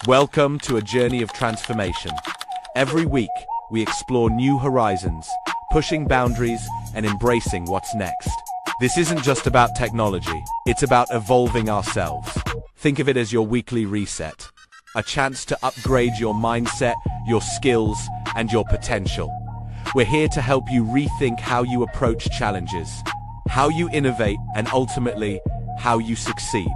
Welcome to a journey of transformation. Every week, we explore new horizons, pushing boundaries and embracing what's next. This isn't just about technology, it's about evolving ourselves. Think of it as your weekly reset, a chance to upgrade your mindset, your skills, and your potential. We're here to help you rethink how you approach challenges, how you innovate, and ultimately, how you succeed.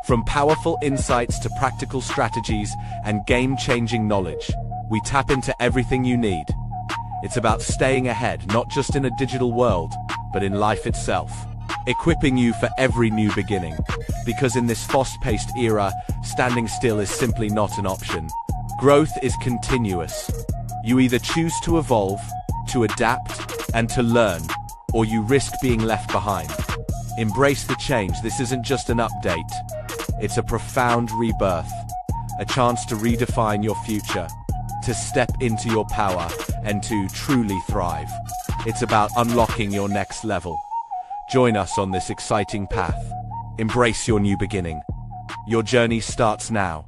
From powerful insights to practical strategies and game-changing knowledge, we tap into everything you need. It's about staying ahead, not just in a digital world, but in life itself, equipping you for every new beginning. Because in this fast-paced era, standing still is simply not an option. Growth is continuous. You either choose to evolve, to adapt, and to learn, or you risk being left behind. Embrace the change. This isn't just an update. It's a profound rebirth, a chance to redefine your future, to step into your power, and to truly thrive. It's about unlocking your next level. Join us on this exciting path. Embrace your new beginning. Your journey starts now.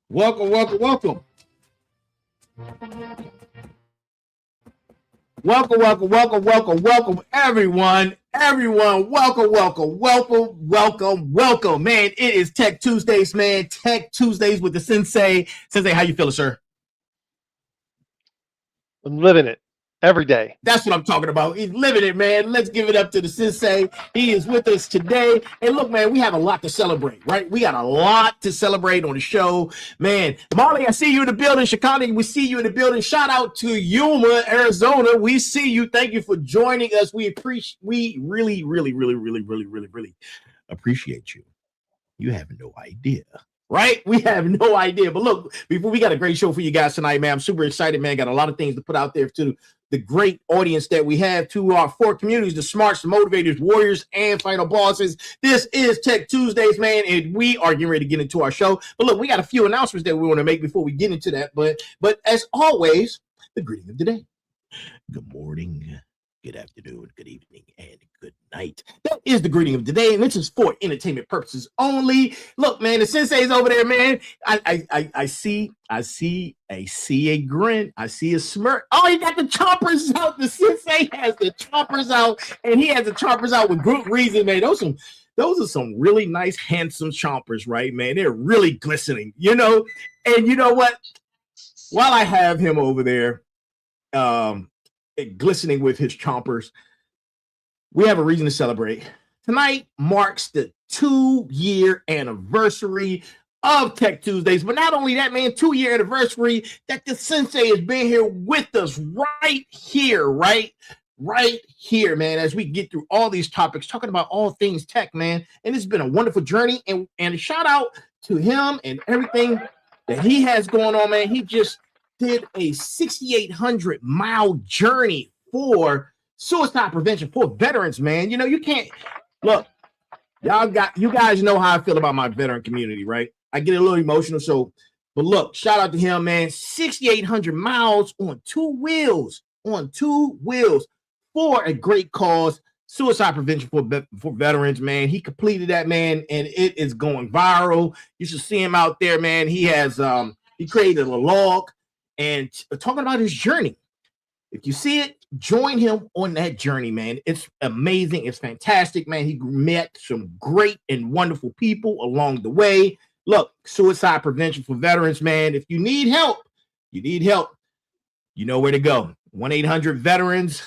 Welcome, welcome, welcome. Welcome, welcome, welcome, welcome, welcome, everyone. Everyone, welcome, welcome, welcome, welcome, welcome. Man, it is Tech Tuesdays, man. Tech Tuesdays with the Sensei. Sensei, how you feeling, sir? I'm living it every day. That's what I'm talking about. He's living it, man. Let's give it up to the Sensei. He is with us today. And look, man, we have a lot to celebrate, right? We got a lot to celebrate on the show. Man, Marley, I see you in the building. Chicago, we see you in the building. Shout out to Yuma, Arizona. We see you. Thank you for joining us. We really appreciate you. You have no idea. Right? We have no idea. But look, before we got a great show for you guys tonight, man. I'm super excited, man. Got a lot of things to put out there to the great audience that we have, to our four communities, the smarts, the motivators, warriors, and final bosses. This is Tech Tuesdays, man, and we are getting ready to get into our show. But look, we got a few announcements that we want to make before we get into that. But as always, the greeting of the day. Good morning, good afternoon, good evening, and good night. That is the greeting of the day, and this is for entertainment purposes only. Look, man, the Sensei's over there, man. I see a grin. I see a smirk. Oh, he got the choppers out. The Sensei has the choppers out, and he has the choppers out with good reason, man. Those are some really nice, handsome choppers, right, man? They're really glistening, you know. And you know what? While I have him over there, glistening with his chompers, we have a reason to celebrate. Tonight marks the 2-year anniversary of Tech Tuesdays. But not only that, man, 2-year anniversary that the Sensei has been here with us right here, man, as we get through all these topics, talking about all things tech, man. And it's been a wonderful journey. And a shout out to him and everything that he has going on, man. He just did a 6,800-mile journey for suicide prevention for veterans, man. You know, you can't look, you guys know how I feel about my veteran community, right? I get a little emotional. But look, shout out to him, man. 6,800 miles on two wheels for a great cause, suicide prevention for veterans, man. He completed that, man, and it is going viral. You should see him out there, man. He has he created a log and talking about his journey. If you see it, join him on that journey, man. It's amazing. It's fantastic, man. He met some great and wonderful people along the way. Look, suicide prevention for veterans, man. If you need help, you know where to go. 1-800-VETERANS.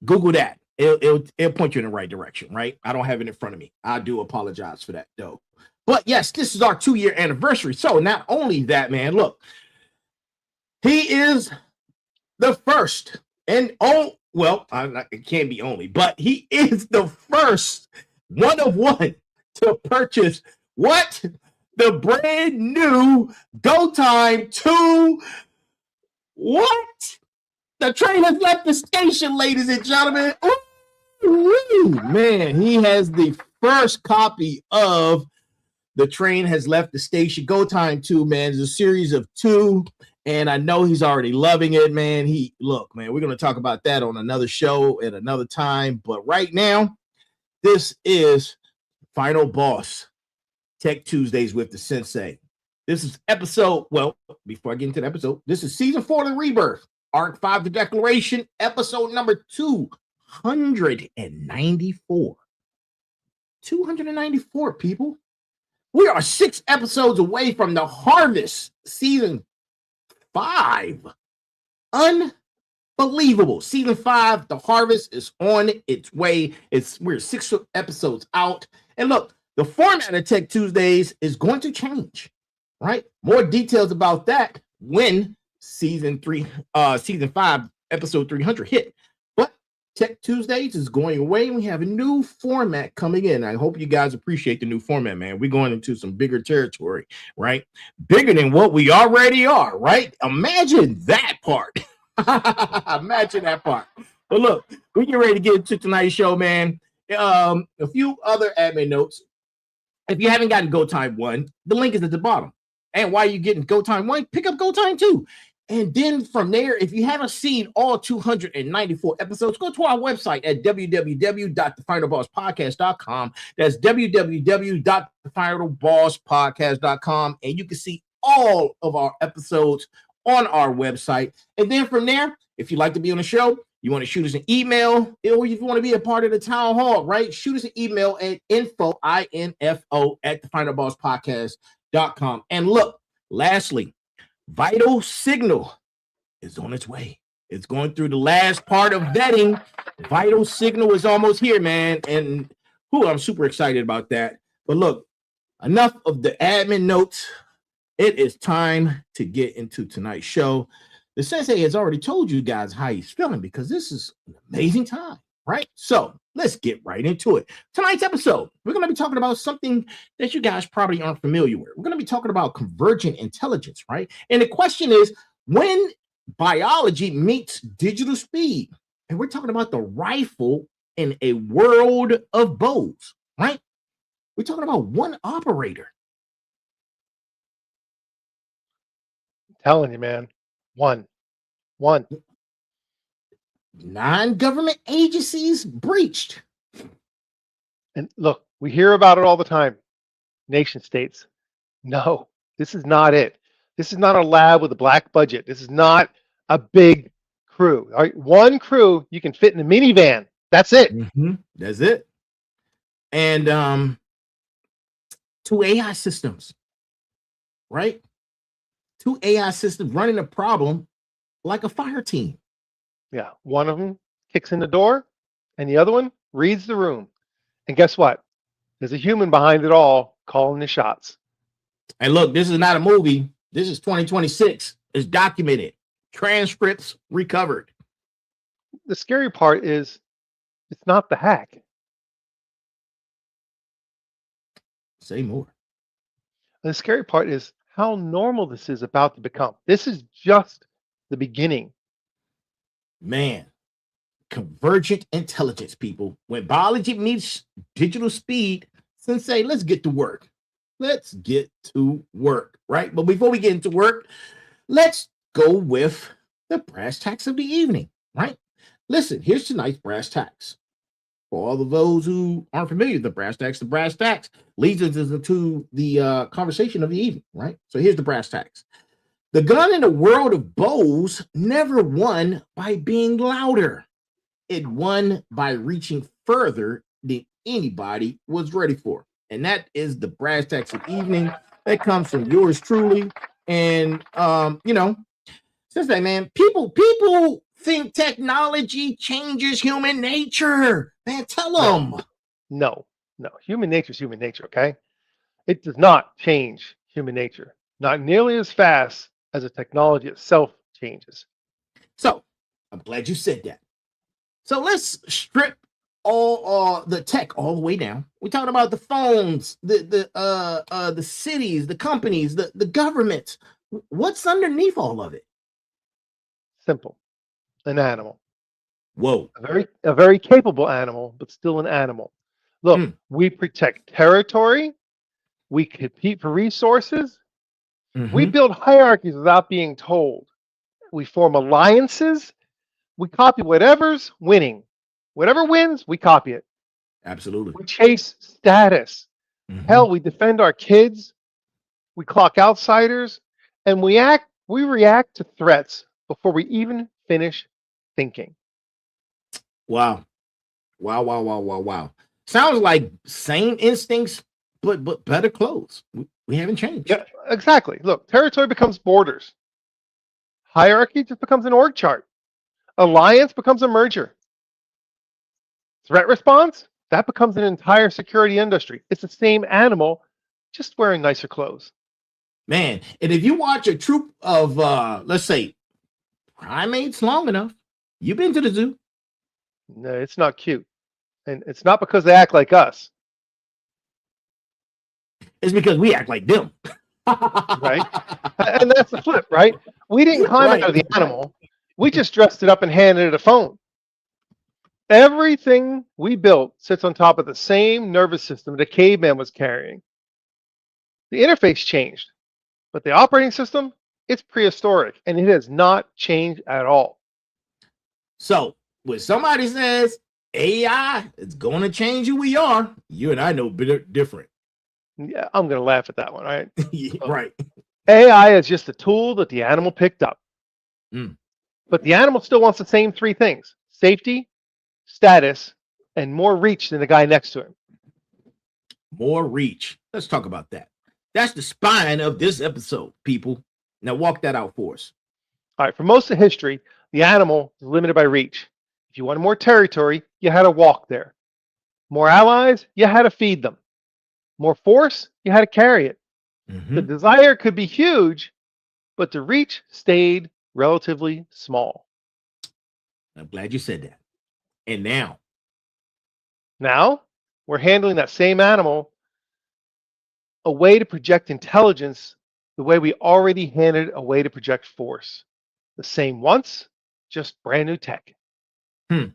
Google that. It'll point you in the right direction, right? I don't have it in front of me. I do apologize for that, though. But yes, this is our 2-year anniversary. So not only that, man, look, he is the first and it can't be only, but he is the first one of one to purchase what? The brand new Go Time 2. What? The train has left the station, ladies and gentlemen. Ooh, man, he has the first copy of The Train Has Left the Station. Go Time 2, man, is a series of 2. And I know he's already loving it, man. Look, man, we're going to talk about that on another show at another time. But right now, this is Final Boss Tech Tuesdays with the Sensei. This is before I get into the episode, this is season 4 of the Rebirth, arc 5, the Declaration, episode number 294. 294, people. We are 6 episodes away from the Harvest season 5. Unbelievable. Season 5, the Harvest is on its way. We're 6 episodes out. And look, the format of Tech Tuesdays is going to change, right? More details about that when season 5, episode 300 hit. But Tech Tuesdays is going away, and we have a new format coming in. I hope you guys appreciate the new format, man. We're going into some bigger territory, right? Bigger than what we already are, right? Imagine that part. Imagine that part. But look, we get ready to get into tonight's show, man. A few other admin notes. If you haven't gotten Go Time 1, the link is at the bottom. And while you're getting Go Time 1, pick up Go Time 2. And then from there, if you haven't seen all 294 episodes, go to our website at www.thefinalbosspodcast.com. That's www.thefinalbosspodcast.com. And you can see all of our episodes on our website. And then from there, if you'd like to be on the show, you want to shoot us an email, or if you want to be a part of the town hall, right? Shoot us an email at info at thefinalbosspodcast.com. And look, lastly, Vital Signal is on its way. It's going through the last part of vetting. Vital Signal is almost here, man. And I'm super excited about that. But look, enough of the admin notes. It is time to get into tonight's show. The Sensei has already told you guys how he's feeling because this is an amazing time, right? So let's get right into it. Tonight's episode, we're going to be talking about something that you guys probably aren't familiar with. We're going to be talking about convergent intelligence, right? And the question is, when biology meets digital speed, and we're talking about the rifle in a world of bows, right? We're talking about one operator. I'm telling you, man. One. 9 government agencies breached. And look, we hear about it all the time. Nation states. No, this is not it. This is not a lab with a black budget. This is not a big crew. All right, one crew you can fit in a minivan. That's it. Mm-hmm. That's it. And 2 AI systems, right? 2 AI systems running a problem like a fire team. Yeah, one of them kicks in the door, and the other one reads the room. And guess what? There's a human behind it all calling the shots. And look, this is not a movie. This is 2026. It's documented. Transcripts recovered. The scary part is it's not the hack. Say more. The scary part is how normal this is about to become. This is just the beginning. Man, convergent intelligence, people. When biology meets digital speed, Sensei, let's get to work. Let's get to work, right? But before we get into work, let's go with the brass tacks of the evening, right? Listen, here's tonight's brass tacks. For all of those who aren't familiar with the brass tacks leads us into the conversation of the evening, right? So here's the brass tacks. The gun in the world of bows never won by being louder. It won by reaching further than anybody was ready for. And that is the brass tacks of the evening. That comes from yours truly. And, since that, man, people think technology changes human nature. Man, tell them. No. Human nature is human nature, okay? It does not change human nature. Not nearly as fast as the technology itself changes. So, I'm glad you said that. So let's strip all the tech all the way down. We're talking about the phones, the cities, the companies, the government. What's underneath all of it? Simple. An animal. Whoa. A very capable animal, but still an animal. Look, we protect territory. We compete for resources. We build hierarchies without being told. We form alliances. We copy whatever's winning. Whatever wins, we copy it. Absolutely. We chase status. Hell, we defend our kids. We clock outsiders, and we react to threats before we even finish thinking. Wow. Wow. Sounds like same instincts, but better clothes. We haven't changed. Yeah, exactly. Look, territory becomes borders. Hierarchy just becomes an org chart. Alliance becomes a merger. Threat response, that becomes an entire security industry. It's the same animal, just wearing nicer clothes. Man, and if you watch a troop of, let's say, primates long enough, you've been to the zoo. No, it's not cute. And it's not because they act like us. It's because we act like them. Right? And that's the flip, right? We didn't climb out of the animal. We just dressed it up and handed it a phone. Everything we built sits on top of the same nervous system the caveman was carrying. The interface changed, but the operating system, it's prehistoric, and it has not changed at all. So when somebody says AI is going to change who we are, you and I know different. Yeah, I'm going to laugh at that one, right? Right. AI is just a tool that the animal picked up. But the animal still wants the same three things: safety, status, and more reach than the guy next to him. More reach. Let's talk about that. That's the spine of this episode, people. Now walk that out for us. All right, for most of history, the animal is limited by reach. If you wanted more territory, you had to walk there. More allies, you had to feed them. More force, you had to carry it. The desire could be huge, but the reach stayed relatively small. I'm glad you said that. And now we're handling that same animal a way to project intelligence the way we already handed a way to project force. The same once, just brand new tech. And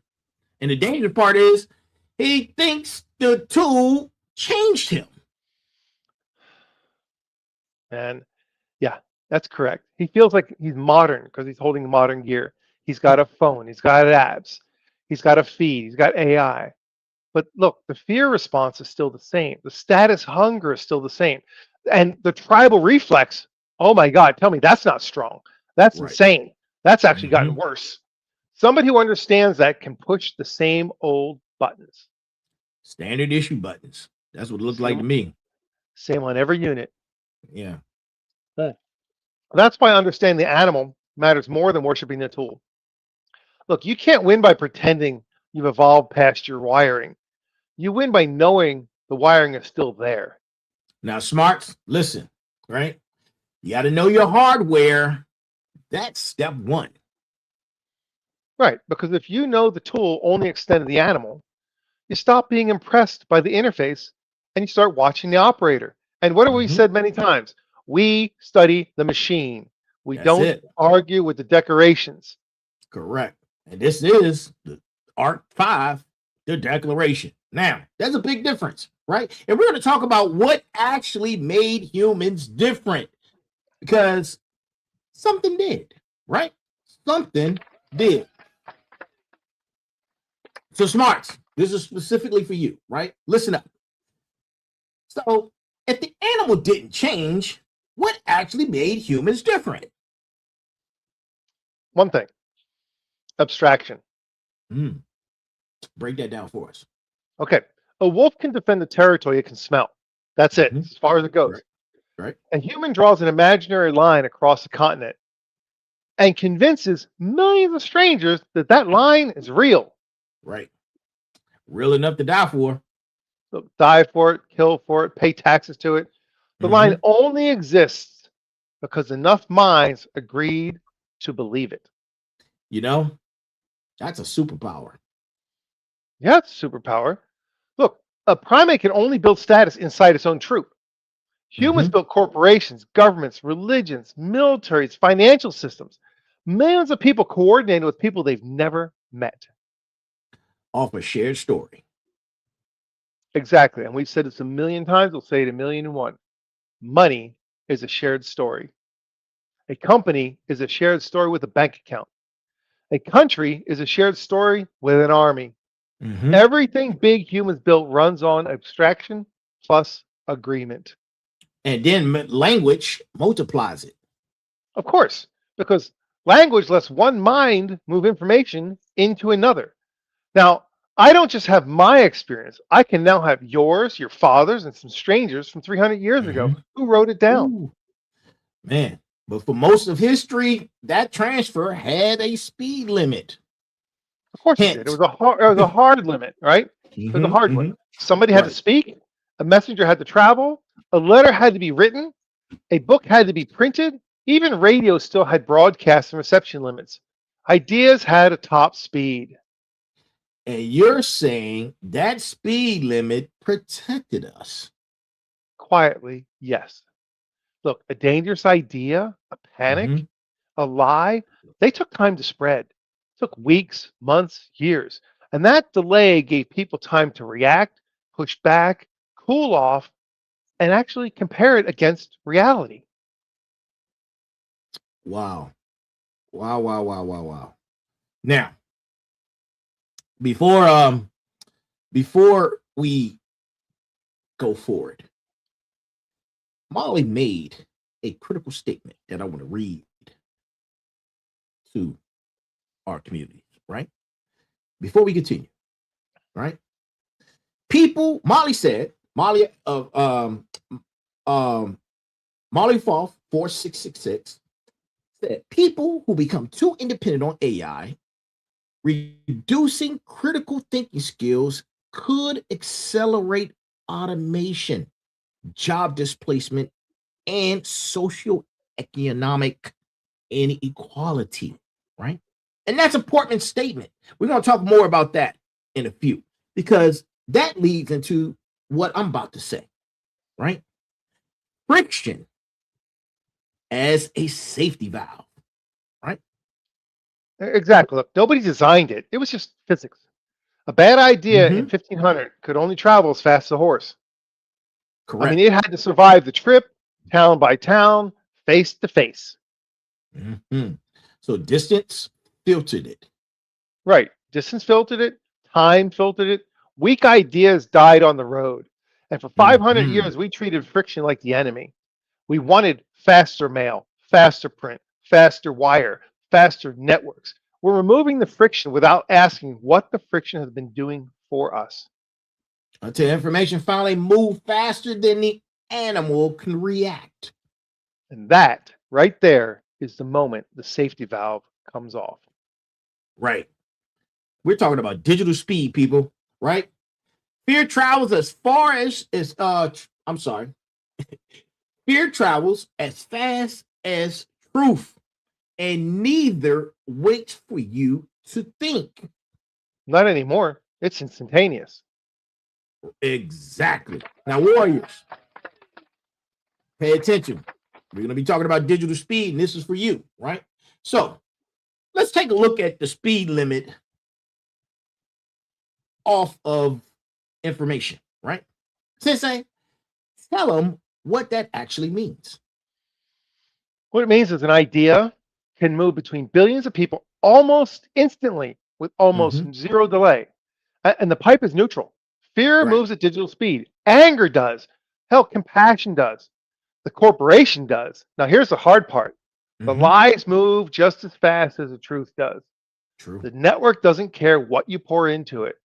the dangerous part is he thinks the tool changed him. And yeah, that's correct. He feels like he's modern because he's holding modern gear. He's got a phone, he's got apps, he's got a feed, he's got AI. But look, the fear response is still the same. The status hunger is still the same. And the tribal reflex, oh my God, tell me that's not strong. That's insane. That's actually gotten worse. Somebody who understands that can push the same old buttons. Standard issue buttons. That's what it looks like to me. Same on every unit. Yeah. That's why understanding the animal matters more than worshiping the tool. Look, you can't win by pretending you've evolved past your wiring. You win by knowing the wiring is still there. Now, smarts, listen, right? You got to know your hardware. That's step one. Right, because if you know the tool only extended the animal, you stop being impressed by the interface and you start watching the operator. And what have we said many times? We study the machine. We don't argue with the decorations. Correct. And this is the Art 5, the declaration. Now, there's a big difference, right? And we're going to talk about what actually made humans different, because something did, right? Something did. So smarts, this is specifically for you, right? Listen up. So if the animal didn't change, what actually made humans different? One thing, abstraction. Break that down for us. Okay, a wolf can defend the territory it can smell. That's it, as far as it goes. Right. A human draws an imaginary line across the continent and convinces millions of strangers that that line is real. Right. Real enough to die for. So die for it, kill for it, pay taxes to it. The line only exists because enough minds agreed to believe it. You know, that's a superpower. Yeah, it's a superpower. Look, a primate can only build status inside its own troop. Humans built corporations, governments, religions, militaries, financial systems. Millions of people coordinated with people they've never met. Off a shared story. Exactly. And we've said this a million times. We'll say it a million and one. Money is a shared story. A company is a shared story with a bank account. A country is a shared story with an army. Mhm. Everything big humans built runs on abstraction plus agreement. And then language multiplies it. Of course, because language lets one mind move information into another. Now, I don't just have my experience. I can now have yours, your father's, and some strangers from 300 years ago Mhm. who wrote it down. Ooh, man. But for most of history, that transfer had a speed limit. Of course it did. Hint. It was a hard limit, right? It was a Mhm, hard one. mhm. Somebody had to Right. speak, a messenger had to travel, a letter had to be written, a book had to be printed, even radio still had broadcast and reception limits. Ideas had a top speed. And you're saying that speed limit protected us. Quietly, yes. Look, a dangerous idea, a panic, Mhm. a lie, they took time to spread. It took weeks, months, years. And that delay gave people time to react, push back, cool off, and actually compare it against reality. Wow. Wow, wow, wow, wow, wow. Now, before we go forward, Molly made a critical statement that I want to read to our community, right? Before we continue, right? People, Molly said, Molly Foth 4666 said people who become too independent on AI, reducing critical thinking skills could accelerate automation, job displacement, and socioeconomic inequality, right? And that's a Portman statement. We're going to talk more about that in a few because that leads into what I'm about to say, right? Friction as a safety valve, right? Exactly. Look, nobody designed it. It was just physics. A bad idea in Mm-hmm. 1500 could only travel as fast as a horse. I mean, Correct. it had to survive the trip, town by town, face to face. Mm-hmm. So distance filtered it. Right. Distance filtered it, time filtered it. Weak ideas died on the road. And for 500 Mm-hmm. years, we treated friction like the enemy. We wanted faster mail, faster print, faster wire, faster networks. We're removing the friction without asking what the friction has been doing for us. Until information finally moved faster than the animal can react. And that right there is the moment the safety valve comes off. Right. We're talking about digital speed, people, right? Fear travels as far as I'm sorry. Fear travels as fast as truth, and neither waits for you to think. Not anymore. It's instantaneous. Exactly. Now, warriors, pay attention. We're going to be talking about digital speed, and this is for you, right? So let's take a look at the speed limit off of information, right? Sensei, tell them what that actually means. What it means is an idea can move between billions of people almost instantly with almost zero delay. And the pipe is neutral. Fear Right. moves at digital speed. Anger does. Hell, compassion does. The corporation does. Now, here's the hard part. The lies move just as fast as the truth does. True. The network doesn't care what you pour into it.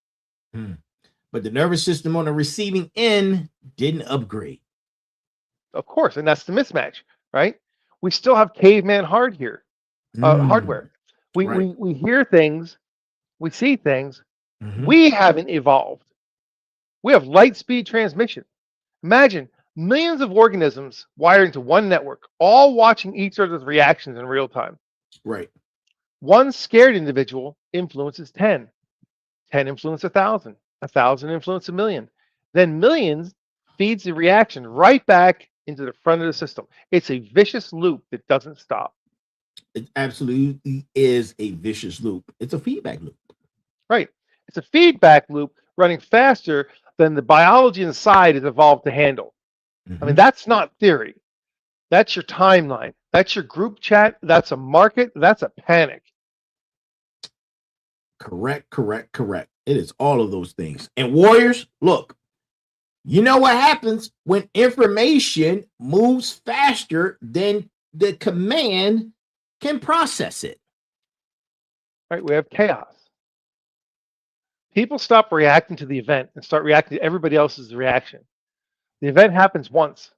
But the nervous system on the receiving end didn't upgrade. Of course, and that's the mismatch, right? We still have caveman hardware. Right. We hear things, we see things. Mhm. We haven't evolved. We have light speed transmission. Imagine millions of organisms wired into one network, all watching each other's reactions in real time. Right. One scared individual influences 10. 10 influence 1,000. 1,000 influence a million. Then millions feeds the reaction right back into the front of the system. It's a vicious loop that doesn't stop. It absolutely is a vicious loop. It's a feedback loop. Right. It's a feedback loop running faster than the biology inside has evolved to handle. I mean, that's not theory. That's your timeline. That's your group chat. That's a market. That's a panic. Correct. It is all of those things. And warriors, look, you know what happens when information moves faster than the command can process it. Right? We have chaos. People stop reacting to the event and start reacting to everybody else's reaction. The event happens once.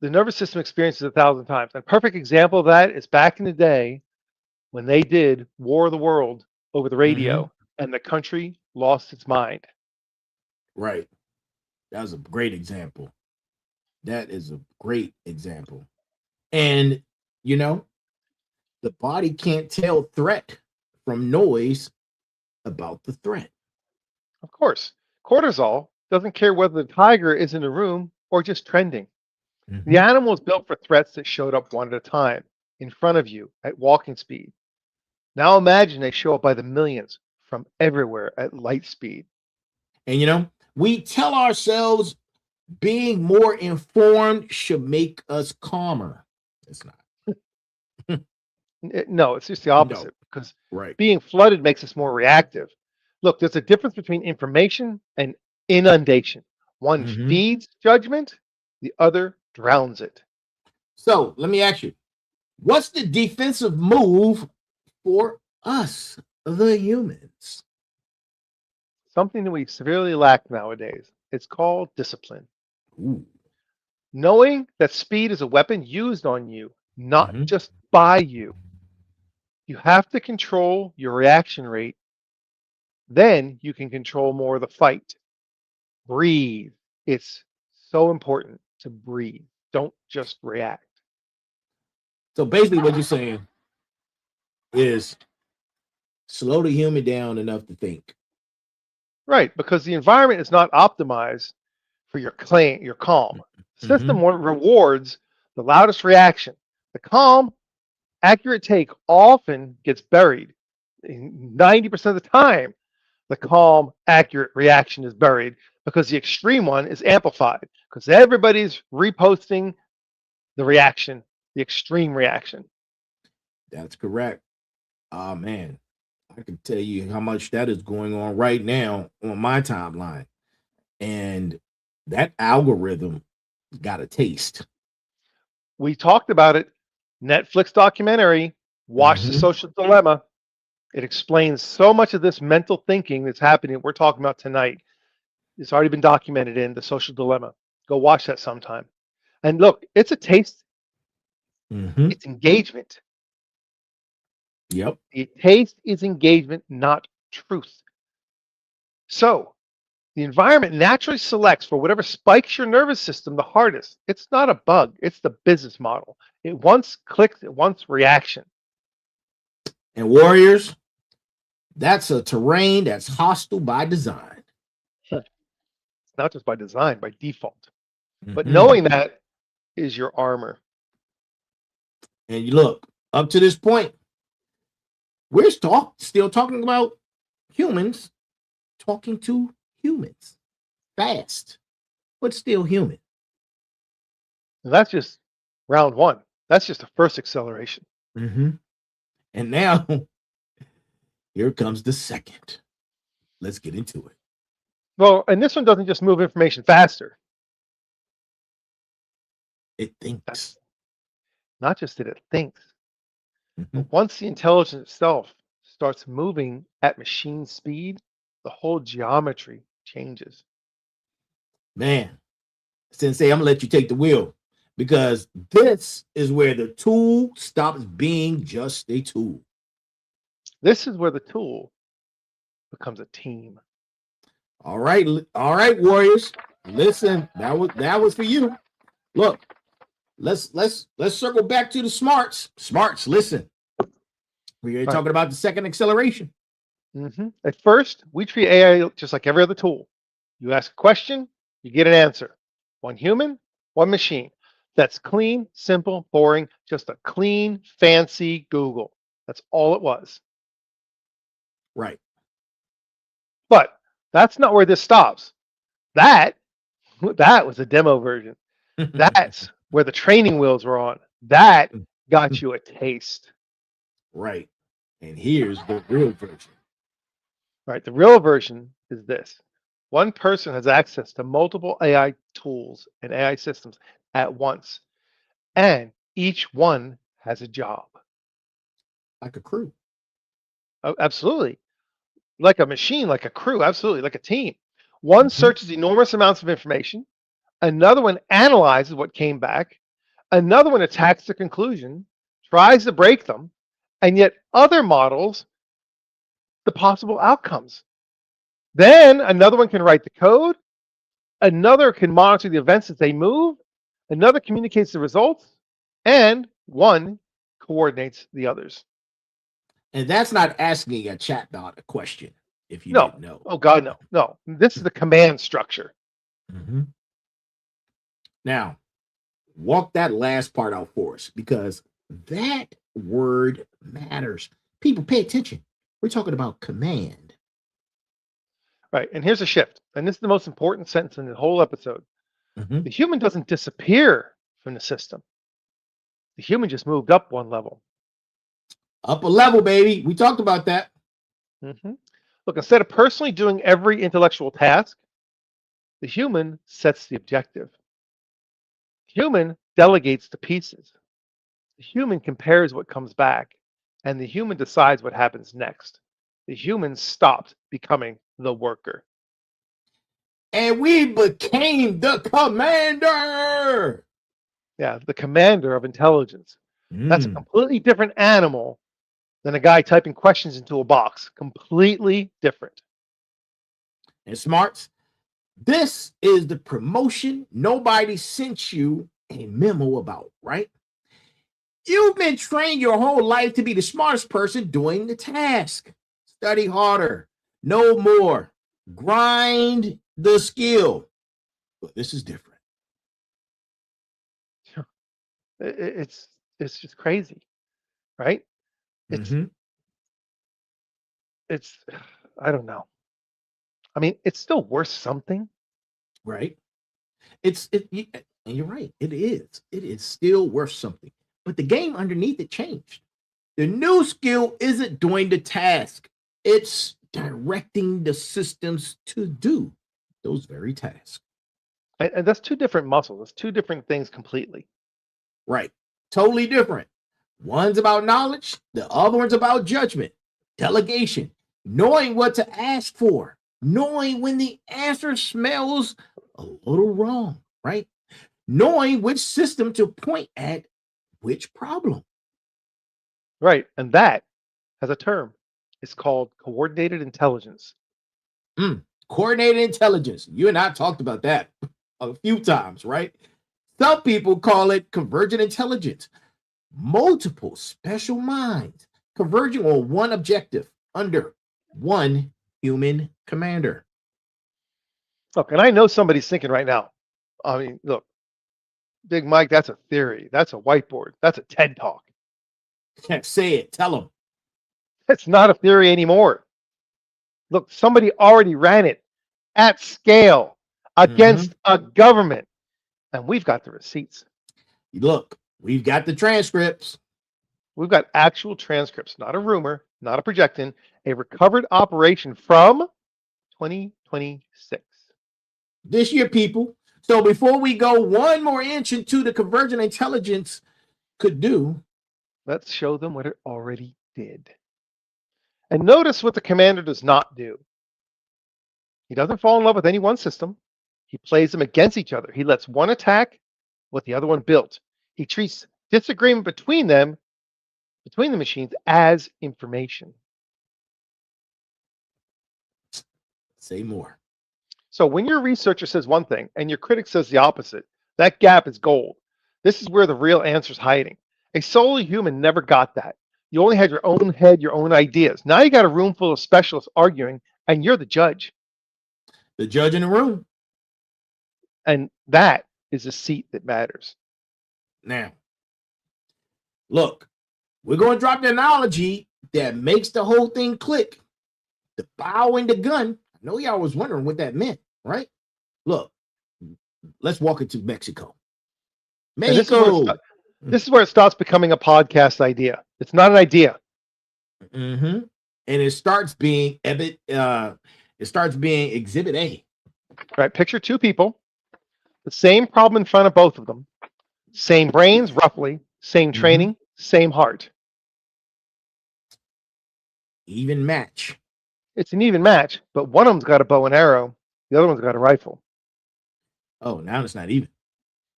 The nervous system experiences 1,000 times. A perfect example of that is back in the day when they did War of the World over the radio and the country lost its mind. Right. That was a great example. That is a great example. And, you know, the body can't tell threat from noise about the threat. Of course, cortisol doesn't care whether the tiger is in the room or just trending. The animal is built for threats that showed up one at a time in front of you at walking speed. Now imagine they show up by the millions from everywhere at light speed. And, you know, we tell ourselves being more informed should make us calmer. It's not. No, it's just the opposite, because Right. being flooded makes us more reactive. Look, there's a difference between information and inundation. One feeds judgment, the other drowns it. So let me ask you, what's the defensive move for us, the humans? Something that we severely lack nowadays. It's called discipline. Ooh. Knowing that speed is a weapon used on you, not just by you. You have to control your reaction rate. Then you can control more of the fight. Breathe. It's so important to breathe. Don't just react. So basically what you're saying is slow the human down enough to think. Right, because the environment is not optimized for your calm. The system rewards the loudest reaction. The calm, accurate take often gets buried. 90% of the time, the calm, accurate reaction is buried because the extreme one is amplified because everybody's reposting the reaction, the extreme reaction. That's correct. Oh, man. I can tell you how much that is going on right now on my timeline. And that algorithm got a taste. We talked about it. Netflix documentary, Watch the Social Dilemma. It explains so much of this mental thinking that's happening. We're talking about tonight. It's already been documented in The Social Dilemma. Go watch that sometime. And look, it's a taste. It's engagement. Yep. The taste is engagement, not truth. So the environment naturally selects for whatever spikes your nervous system the hardest. It's not a bug. It's the business model. It wants clicks. It wants reaction. And warriors, that's a terrain that's hostile by design. It's not just by design, by default. But knowing that is your armor. And you look, up to this point, we're still talking about humans talking to humans. Fast, but still human. And that's just round one. That's just the first acceleration. And now, here comes the second. Let's get into it. Well, and this one doesn't just move information faster. It thinks. Not just that it thinks. But once the intelligence itself starts moving at machine speed, the whole geometry changes. Man, Sensei, I'm gonna let you take the wheel because this is where the tool stops being just a tool. This is where the tool becomes a team. All right, warriors. Listen, that was for you. Look, let's circle back to the smarts. Smarts, listen. We're talking about the second acceleration. At first, we treat AI just like every other tool. You ask a question, you get an answer. One human, one machine. That's clean, simple, boring, just a clean, fancy Google. That's all it was. Right. But that's not where this stops. That was a demo version. That's where the training wheels were on. That got you a taste. Right. And here's the real version. Right. The real version is this. One person has access to multiple AI tools and AI systems at once, and each one has a job. Like a crew. Oh, absolutely. Like a machine, like a crew, absolutely, like a team. One searches enormous amounts of information, another one analyzes what came back, another one attacks the conclusion, tries to break them, and yet other models the possible outcomes. Then another one can write the code, another can monitor the events as they move, another communicates the results, and one coordinates the others. And that's not asking a chatbot a question, if you No. didn't know. Oh, God, no. No. This is the command structure. Now, walk that last part out for us, because that word matters. People, pay attention. We're talking about command. Right. And here's a shift. And this is the most important sentence in the whole episode. The human doesn't disappear from the system. The human just moved up one level. Up a level, baby. We talked about that. Look, instead of personally doing every intellectual task, the human sets the objective. The human delegates the pieces. The human compares what comes back, and the human decides what happens next. The human stopped becoming the worker. And we became the commander. Yeah, the commander of intelligence. That's a completely different animal than a guy typing questions into a box. Completely different. And smarts, this is the promotion nobody sent you a memo about, right? You've been trained your whole life to be the smartest person doing the task. Study harder, know more, grind the skill. But this is different. It's just crazy, right? It's I don't know. I mean, it's still worth something, right? And you're right. It is. It is still worth something. But the game underneath it changed. The new skill isn't doing the task. It's directing the systems to do those very tasks. And that's two different muscles. That's two different things completely. Right. Totally different. One's about knowledge. The other one's about judgment, delegation, knowing what to ask for, knowing when the answer smells a little wrong, right? Knowing which system to point at which problem. Right. And that has a term. It's called coordinated intelligence. Coordinated intelligence. You and I talked about that a few times, right? Some people call it convergent intelligence. Multiple special minds converging on one objective under one human commander. Look, and I know somebody's thinking right now, I mean, look, Big Mike, that's a theory. That's a whiteboard. That's a TED Talk. Can't say it. Tell them. It's not a theory anymore. Look, somebody already ran it at scale against a government, and we've got the receipts. Look, we've got the transcripts. We've got actual transcripts, not a rumor, not a projection, a recovered operation from 2026. This year, people. So before we go one more inch into the convergent intelligence could do, let's show them what it already did. And notice what the commander does not do. He doesn't fall in love with any one system. He plays them against each other. He lets one attack what the other one built. He treats disagreement between them, between the machines, as information. Say more. So when your researcher says one thing and your critic says the opposite, that gap is gold. This is where the real answer is hiding. A solely human never got that. You only had your own head, your own ideas. Now you got a room full of specialists arguing, and you're the judge. The judge in the room. And that is a seat that matters. Now, look, we're going to drop the analogy that makes the whole thing click. The bow and the gun. I know y'all was wondering what that meant, right? Look, let's walk into Mexico. And Mexico. this is where it starts becoming a podcast idea. It's not an idea. Mm-hmm. And it starts being Exhibit A. Right? Picture two people, the same problem in front of both of them, same brains, roughly, same training, same heart. Even match. It's an even match, but one of them's got a bow and arrow, the other one's got a rifle. Oh, now it's not even.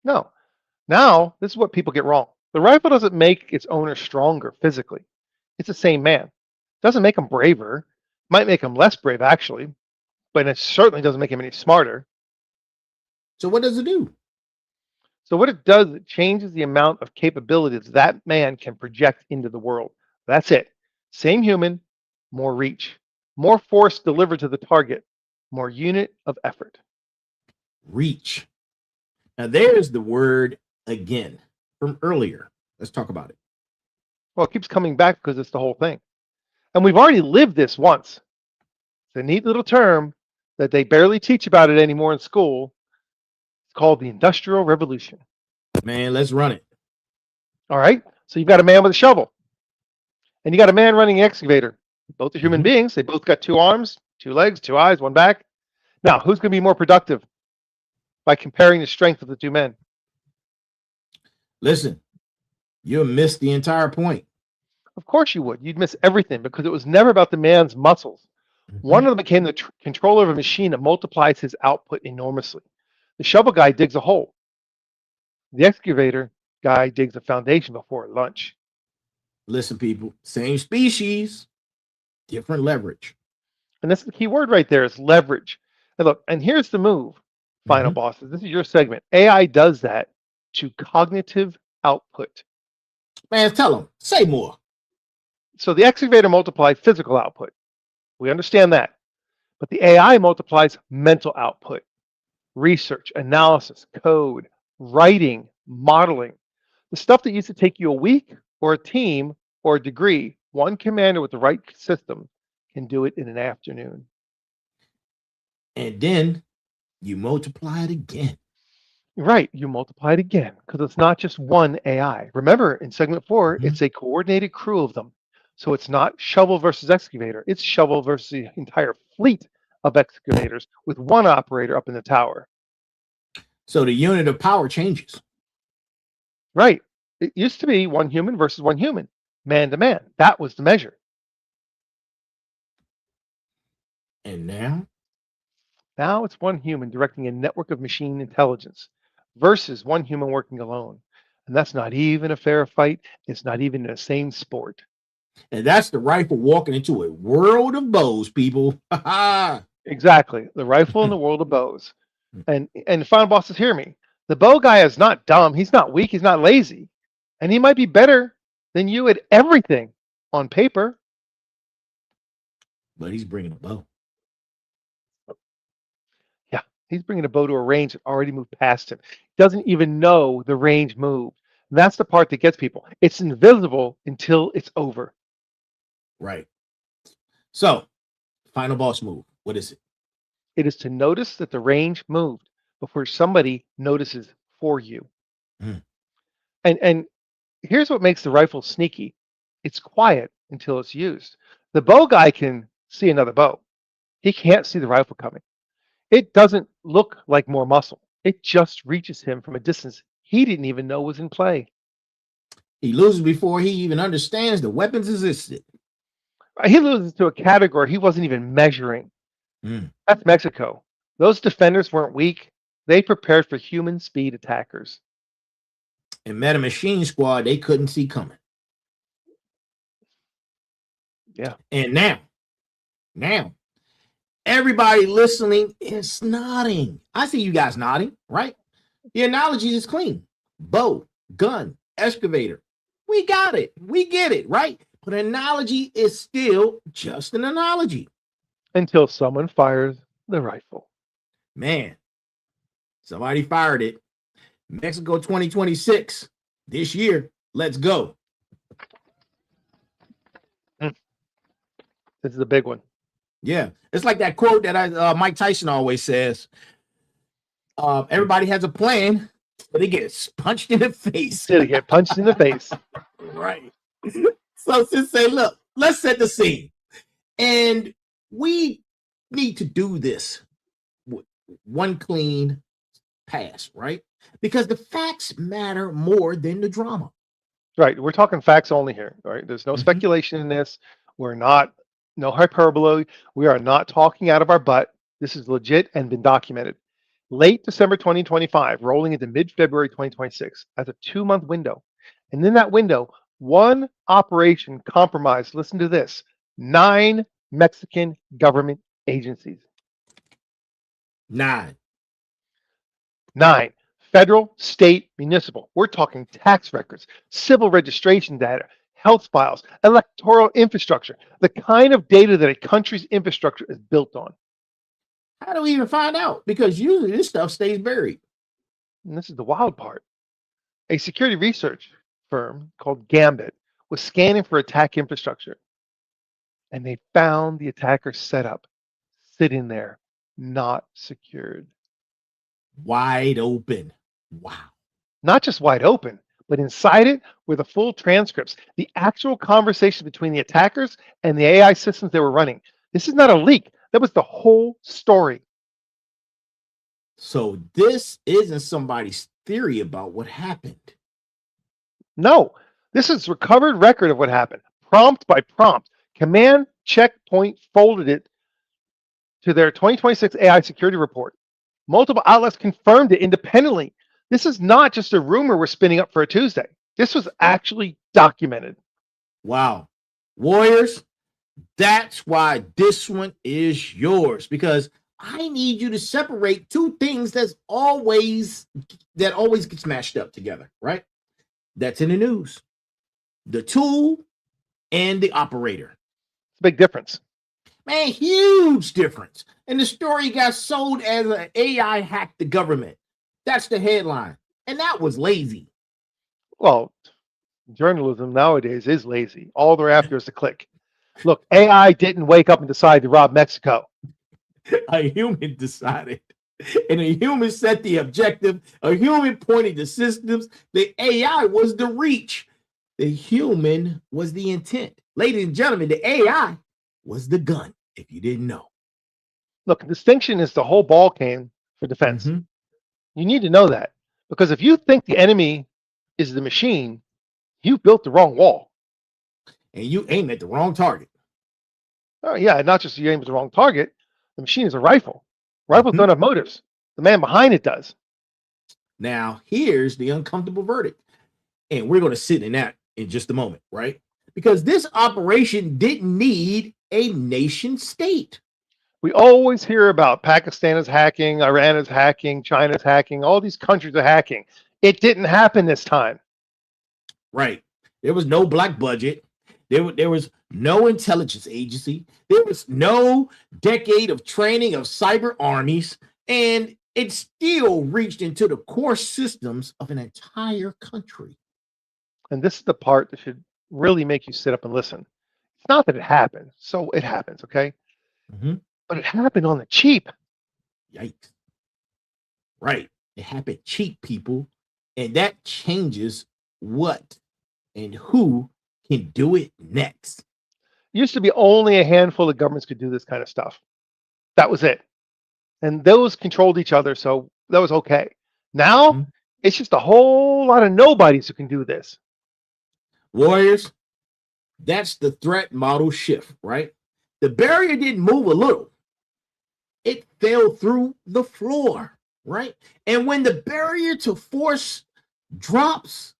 No. Now, this is what people get wrong. The rifle doesn't make its owner stronger physically. It's the same man. Doesn't make him braver. Might make him less brave, actually, but it certainly doesn't make him any smarter. So what does it do? So what it does, it changes the amount of capabilities that man can project into the world. That's it. Same human, more reach, more force delivered to the target, more unit of effort. Reach. Now there's the word again from earlier. Let's talk about it. Well, it keeps coming back because it's the whole thing. And we've already lived this once. It's a neat little term that they barely teach about it anymore in school. It's called the Industrial Revolution. Man, let's run it. All right. So you've got a man with a shovel, and you got a man running an excavator. Both are human beings. They both got 2 arms, 2 legs, 2 eyes, 1 back. Now, who's going to be more productive by comparing the strength of the 2 men? Listen, you'll miss the entire point. Of course you would. You'd miss everything because it was never about the man's muscles. One of them became the controller of a machine that multiplies his output enormously. The shovel guy digs a hole. The excavator guy digs a foundation before lunch. Listen, people, same species, different leverage. And that's the key word right there is leverage. And look, and here's the move, final bosses. This is your segment. AI does that to cognitive output. Man, tell them, say more. So the excavator multiplies physical output. We understand that. But the AI multiplies mental output, research, analysis, code, writing, modeling. The stuff that used to take you a week or a team or a degree, one commander with the right system can do it in an afternoon. And then you multiply it again. Right, you multiply it again because it's not just one AI. Remember, in segment 4, it's a coordinated crew of them. So it's not shovel versus excavator. It's shovel versus the entire fleet of excavators with one operator up in the tower. So the unit of power changes. Right. It used to be 1 human versus 1 human, man to man. That was the measure. And now? Now it's 1 human directing a network of machine intelligence versus 1 human working alone. And that's not even a fair fight. It's not even in the same sport. And that's the rifle walking into a world of bows, people. Exactly. The rifle in the world of bows. And final bosses, hear me. The bow guy is not dumb. He's not weak. He's not lazy. And he might be better than you at everything on paper. But he's bringing a bow. Yeah, he's bringing a bow to a range that already moved past him. He doesn't even know the range moved. And that's the part that gets people. It's invisible until it's over. Right. So, final boss move. What is it? It is to notice that the range moved before somebody notices for you. And here's what makes the rifle sneaky. It's quiet until it's used. The bow guy can see another bow. He can't see the rifle coming. It doesn't look like more muscle. It just reaches him from a distance he didn't even know was in play. He loses before he even understands the weapons existed. He loses to a category he wasn't even measuring. That's Mexico. Those defenders weren't weak. They prepared for human speed attackers. And met a machine squad they couldn't see coming. Yeah. And now, everybody listening is nodding. I see you guys nodding, right? The analogy is clean. Bow, gun, excavator. We got it. We get it, right? But analogy is still just an analogy. Until someone fires the rifle. Man, somebody fired it. Mexico 2026 this year. Let's go. This is a big one. Yeah, it's like that quote that Mike Tyson always says. Everybody has a plan So they get punched in the face. Did it get punched in the face? Right. So Sensei, look, let's set the scene. And we need to do this with one clean pass, right? Because the facts matter more than the drama. Right. We're talking facts only here. Right. There's no speculation in this. We're not, no hyperbole. We are not talking out of our butt. This is legit and been documented. Late December 2025, rolling into mid-February 2026, as a 2-month window. And in that window, one operation compromised, listen to this, 9 Mexican government agencies. 9. Federal, state, municipal. We're talking tax records, civil registration data, health files, electoral infrastructure, the kind of data that a country's infrastructure is built on. How do we even find out? Because usually this stuff stays buried. And this is the wild part. A security research firm called Gambit was scanning for attack infrastructure. And they found the attacker setup sitting there, not secured. Wide open. Wow. Not just wide open, but inside it were the full transcripts, the actual conversation between the attackers and the AI systems they were running. This is not a leak. That was the whole story. So this isn't somebody's theory about what happened. No, this is recovered record of what happened, prompt by prompt. Command Checkpoint folded it to their 2026 AI security report. Multiple outlets confirmed it independently. This is not just a rumor we're spinning up for a Tuesday. This was actually documented. Wow. Warriors, that's why this one is yours, because I need you to separate two things that always get smashed up together, right? That's in the news. The tool and the operator. It's a big difference. Man, huge difference. And the story got sold as an AI hacked the government. That's the headline. And that was lazy. Well, journalism nowadays is lazy. All they're after is a click. Look, AI didn't wake up and decide to rob Mexico. A human decided. And a human set the objective. A human pointed the systems. The AI was the reach. The human was the intent. Ladies and gentlemen, the AI was the gun, if you didn't know. Look, distinction is the whole ball game for defense. You need to know that. Because if you think the enemy is the machine, you built the wrong wall. And you aim at the wrong target. Oh, yeah, not just you aim at the wrong target. The machine is a rifle. Rifles don't have motives. The man behind it does. Now, here's the uncomfortable verdict. And we're going to sit in that in just a moment, right? Because this operation didn't need a nation state. We always hear about Pakistan is hacking, Iran is hacking, China's hacking, all these countries are hacking. It didn't happen this time. Right. There was no black budget. There was no intelligence agency. There was no decade of training of cyber armies. And it still reached into the core systems of an entire country. And this is the part that should really make you sit up and listen. It's not that it happened. So it happens, okay? But it happened on the cheap. Yikes. Right. It happened cheap, people. And that changes what and who can do it next. It used to be only a handful of governments could do this kind of stuff. That was it. And those controlled each other, so that was okay. Now, it's just a whole lot of nobodies who can do this. Warriors, that's the threat model shift, right? The barrier didn't move a little. It fell through the floor, right? And when the barrier to force drops,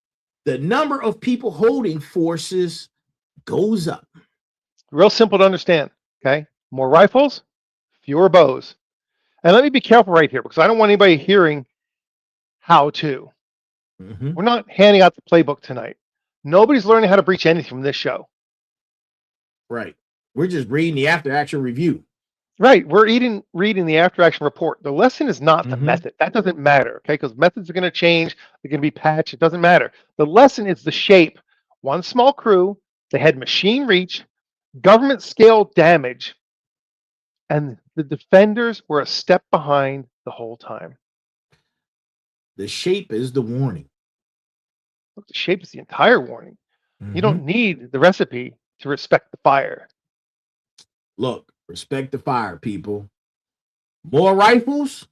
the number of people holding forces goes up. Real simple to understand, okay? More rifles, fewer bows. And let me be careful right here because I don't want anybody hearing how to. We're not handing out the playbook tonight. Nobody's learning how to breach anything from this show. Right. We're just reading the after action review. Right. We're reading the after action report. The lesson is not the method. That doesn't matter, okay? Because methods are going to change. They're going to be patched. It doesn't matter. The lesson is the shape. One small crew. They had machine reach, government scale damage, and the defenders were a step behind the whole time. The shape is the warning. Look, the shape is the entire warning. You don't need the recipe to respect the fire. Look, respect the fire, people. More rifles,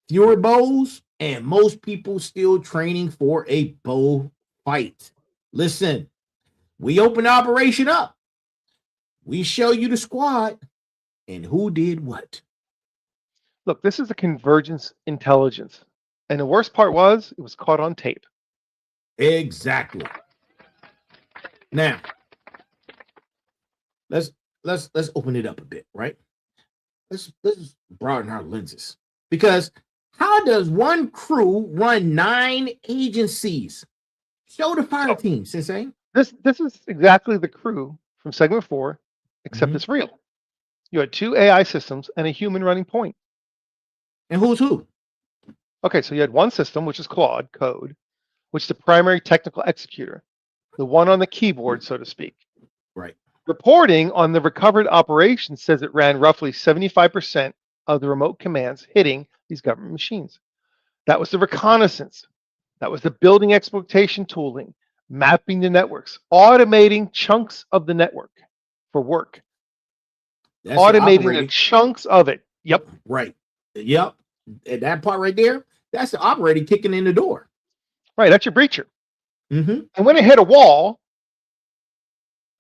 fewer bows, and most people still training for a bow fight. Listen, we open the operation up. We show you the squad and who did what. Look, this is a convergence intelligence. And the worst part was it was caught on tape. Exactly. Now, let's open it up a bit, right? Let's broaden our lenses. Because how does one crew run 9 agencies? Show the fire team, Sensei. This is exactly the crew from segment 4, except it's real. You had 2 AI systems and a human running point. And who's who? Okay, so you had one system, which is Claude code, which is the primary technical executor, the one on the keyboard, so to speak. Right. Reporting on the recovered operation says it ran roughly 75% of the remote commands hitting these government machines. That was the reconnaissance. That was the building exploitation tooling, mapping the networks, automating chunks of the network for work. That's automating the chunks of it. Yep. Right. Yep. And that part right there, that's the operator kicking in the door. Right. That's your breacher. And when it hit a wall,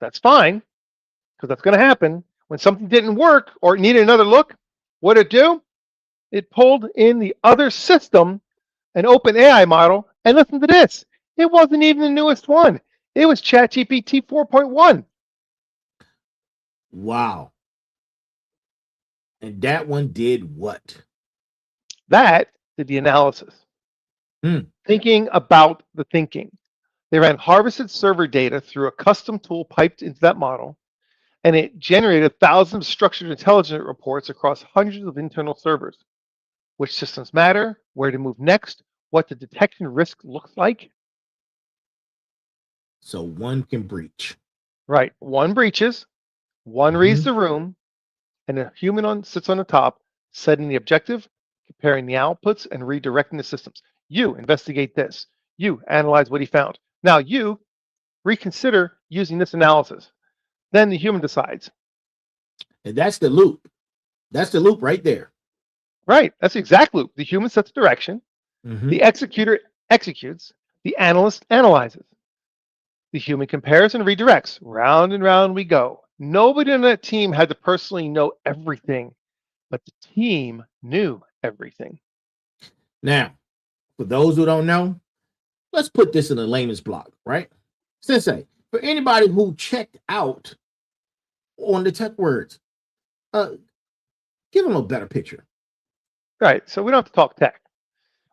that's fine, because that's going to happen. When something didn't work or it needed another look, what did it do? It pulled in the other system, an open AI model, and listen to this. It wasn't even the newest one. It was ChatGPT 4.1. Wow. And that one did what? That did the analysis. Thinking about the thinking. They ran harvested server data through a custom tool piped into that model, and it generated thousands of structured intelligence reports across hundreds of internal servers. Which systems matter, where to move next, what the detection risk looks like. So one can breach. Right. One breaches, one reads the room, and a human sits on the top, setting the objective, comparing the outputs, and redirecting the systems. You investigate this. You analyze what he found. Now you reconsider using this analysis. Then the human decides. And that's the loop. That's the loop right there. Right. That's the exact loop. The human sets direction. The executor executes. The analyst analyzes. The human compares and redirects. Round and round we go. Nobody on that team had to personally know everything, but the team knew everything. Now, for those who don't know, let's put this in a layman's block, right? Sensei, for anybody who checked out on the tech words, give them a better picture. Right. So we don't have to talk tech.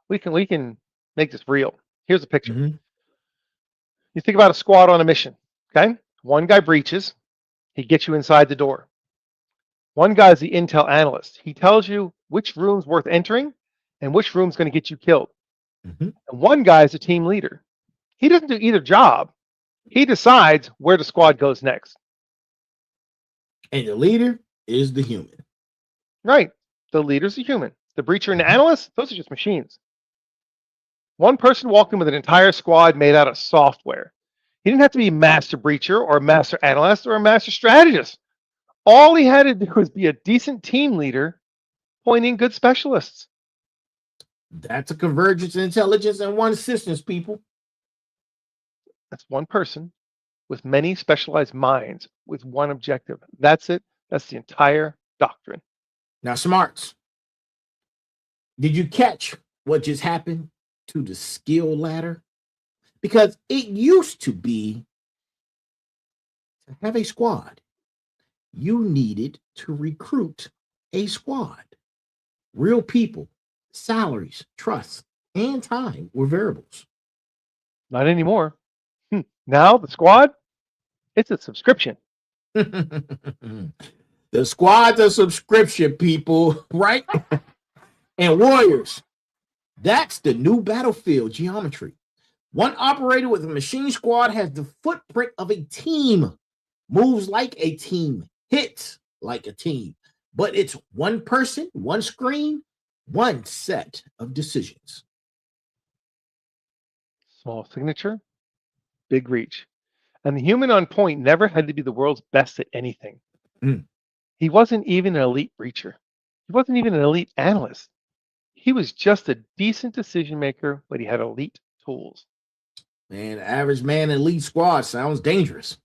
We can make this real. Here's a picture. You think about a squad on a mission. Okay. One guy breaches. He gets you inside the door. One guy's the intel analyst. He tells you which room's worth entering and which room's going to get you killed. And one guy is a team leader. He doesn't do either job. He decides where the squad goes next. And the leader is the human. Right. The leader's the human. The breacher and the analyst, those are just machines. One person walked in with an entire squad made out of software. He didn't have to be a master breacher or a master analyst or a master strategist. All he had to do was be a decent team leader, pointing good specialists. That's a convergence intelligence and one systems, people. That's one person with many specialized minds with one objective. That's it. That's the entire doctrine. Now, smarts, did you catch what just happened to the skill ladder? Because it used to be to have a squad, you needed to recruit a squad. Real people, salaries, trust, and time were variables. Not anymore. Now the squad, it's a subscription. The squad's a subscription, people, right? And warriors, that's the new battlefield geometry. One operator with a machine squad has the footprint of a team, moves like a team, hits like a team, but it's one person, one screen, one set of decisions. Small signature, big reach. And the human on point never had to be the world's best at anything. Mm. He wasn't even an elite breacher. He wasn't even an elite analyst. He was just a decent decision maker, but he had elite tools. Man, average man in elite squad sounds dangerous.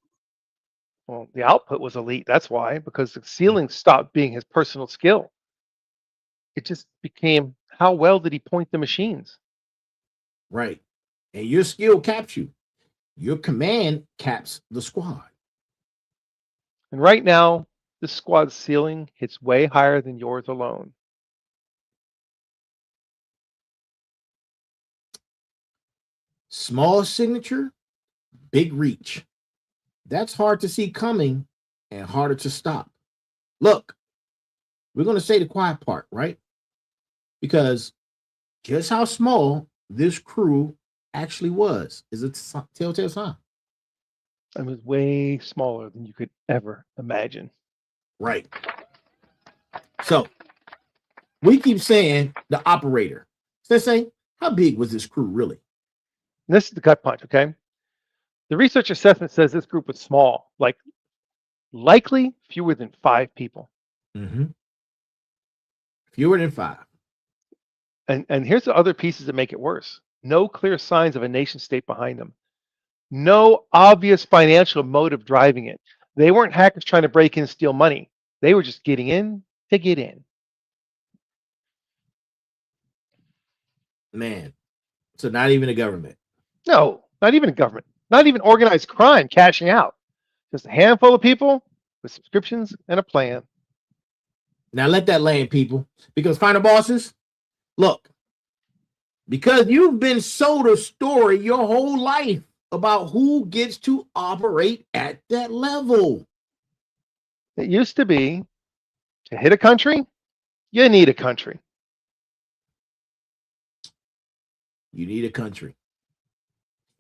Well, the output was elite. That's why, because the ceiling stopped being his personal skill. It just became how well did he point the machines? Right. And your skill caps you. Your command caps the squad. And right now, this squad's ceiling hits way higher than yours alone. Small signature, big reach. That's hard to see coming and harder to stop. Look, we're going to say the quiet part, right? Because just how small this crew actually was is a telltale sign. It was way smaller than you could ever imagine. Right. So we keep saying the operator. Sensei, how big was this crew really? And this is the gut punch, okay? The research assessment says this group was small, like likely fewer than 5 people. Mm-hmm. Fewer than 5. And here's the other pieces that make it worse. No clear signs of a nation state behind them. No obvious financial motive driving it. They weren't hackers trying to break in and steal money. They were just getting in to get in. Man, so not even a government. No, not even a government. Not even organized crime cashing out. Just a handful of people with subscriptions and a plan. Now let that land, people. Because final bosses, look, because you've been sold a story your whole life about who gets to operate at that level. It used to be to hit a country, you need a country. You need a country.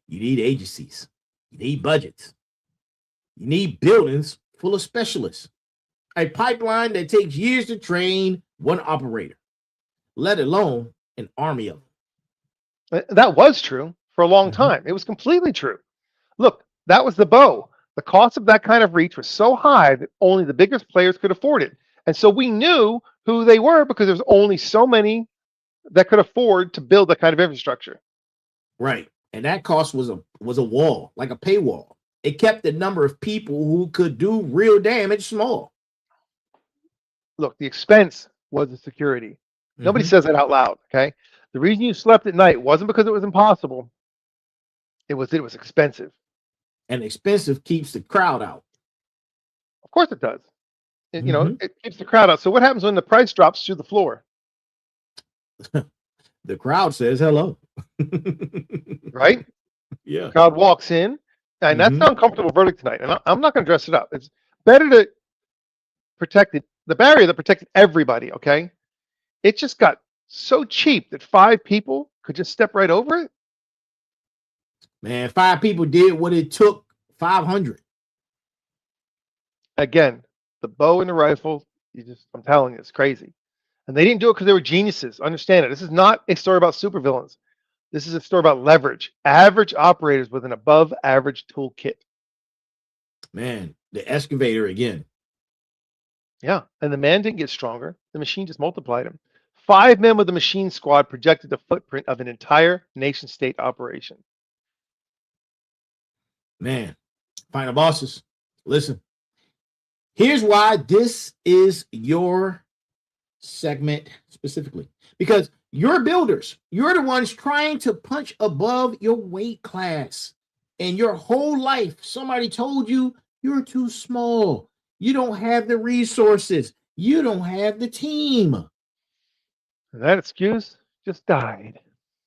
You need agencies. You need budgets. You need buildings full of specialists. A pipeline that takes years to train one operator, let alone an army of them. That was true for a long time. It was completely true. Look, that was the bow. The cost of that kind of reach was so high that only the biggest players could afford it. And so we knew who they were because there was only so many that could afford to build that kind of infrastructure. Right. And that cost was a wall, like a paywall. It kept the number of people who could do real damage small. Look, the expense was the security. Nobody says that out loud, okay? The reason you slept at night wasn't because it was impossible. It was expensive. And expensive keeps the crowd out. Of course it does. You know, it keeps the crowd out. So what happens when the price drops through the floor? The crowd says hello. Right? Yeah. The crowd walks in, and that's an uncomfortable verdict tonight. And I'm not going to dress it up. It's better to protect the barrier that protected everybody, okay? It just got so cheap that 5 people could just step right over it. Man, 5 people did what it took 500. Again, the bow and the rifle, I'm telling you, it's crazy. And they didn't do it because they were geniuses. Understand it. This is not a story about supervillains. This is a story about leverage. Average operators with an above average toolkit. Man, the excavator again. Yeah. And the man didn't get stronger. The machine just multiplied him. 5 men with the machine squad projected the footprint of an entire nation state operation. Man, final bosses, listen. Here's why this is your segment specifically. Because you're builders. You're the ones trying to punch above your weight class. And your whole life, somebody told you you're too small. You don't have the resources. You don't have the team. And that excuse just died.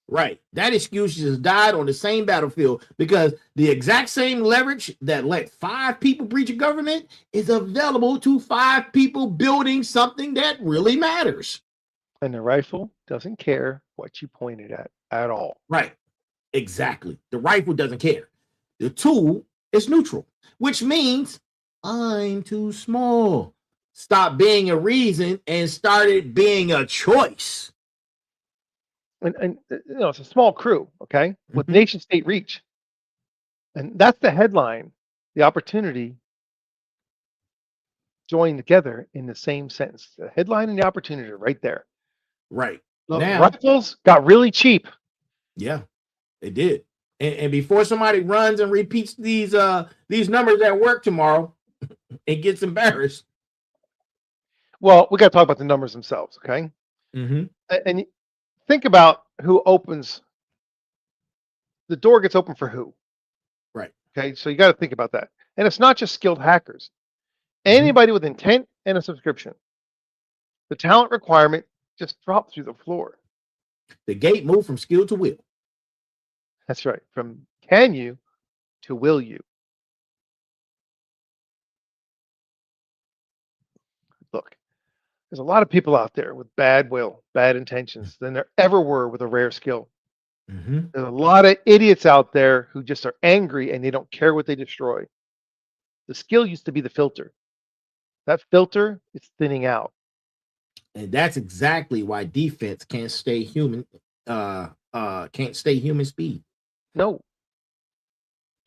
Right. That excuse just died on the same battlefield because the exact same leverage that let 5 people breach a government is available to 5 people building something that really matters. And the rifle doesn't care what you pointed at all. Right. Exactly. The rifle doesn't care. The tool is neutral, which means I'm too small. Stop being a reason and started being a choice. and it's a small crew, okay, with nation state reach. And that's the headline, the opportunity joined together in the same sentence. The headline and the opportunity are right there. Right. Look, Now, rifles got really cheap. Yeah, they did. And before somebody runs and repeats these numbers at work tomorrow, it gets embarrassed. Well, we got to talk about the numbers themselves, okay? Mm-hmm. And think about who opens. The door gets open for who? Right. Okay, so you got to think about that. And it's not just skilled hackers. Anybody with intent and a subscription. The talent requirement just dropped through the floor. The gate moved from skill to will. That's right. From can you to will you. Look, there's a lot of people out there with bad will, bad intentions than there ever were with a rare skill. Mm-hmm. There's a lot of idiots out there who just are angry and they don't care what they destroy. The skill used to be the filter. That filter is thinning out. And that's exactly why defense can't stay human. Can't stay human speed. No.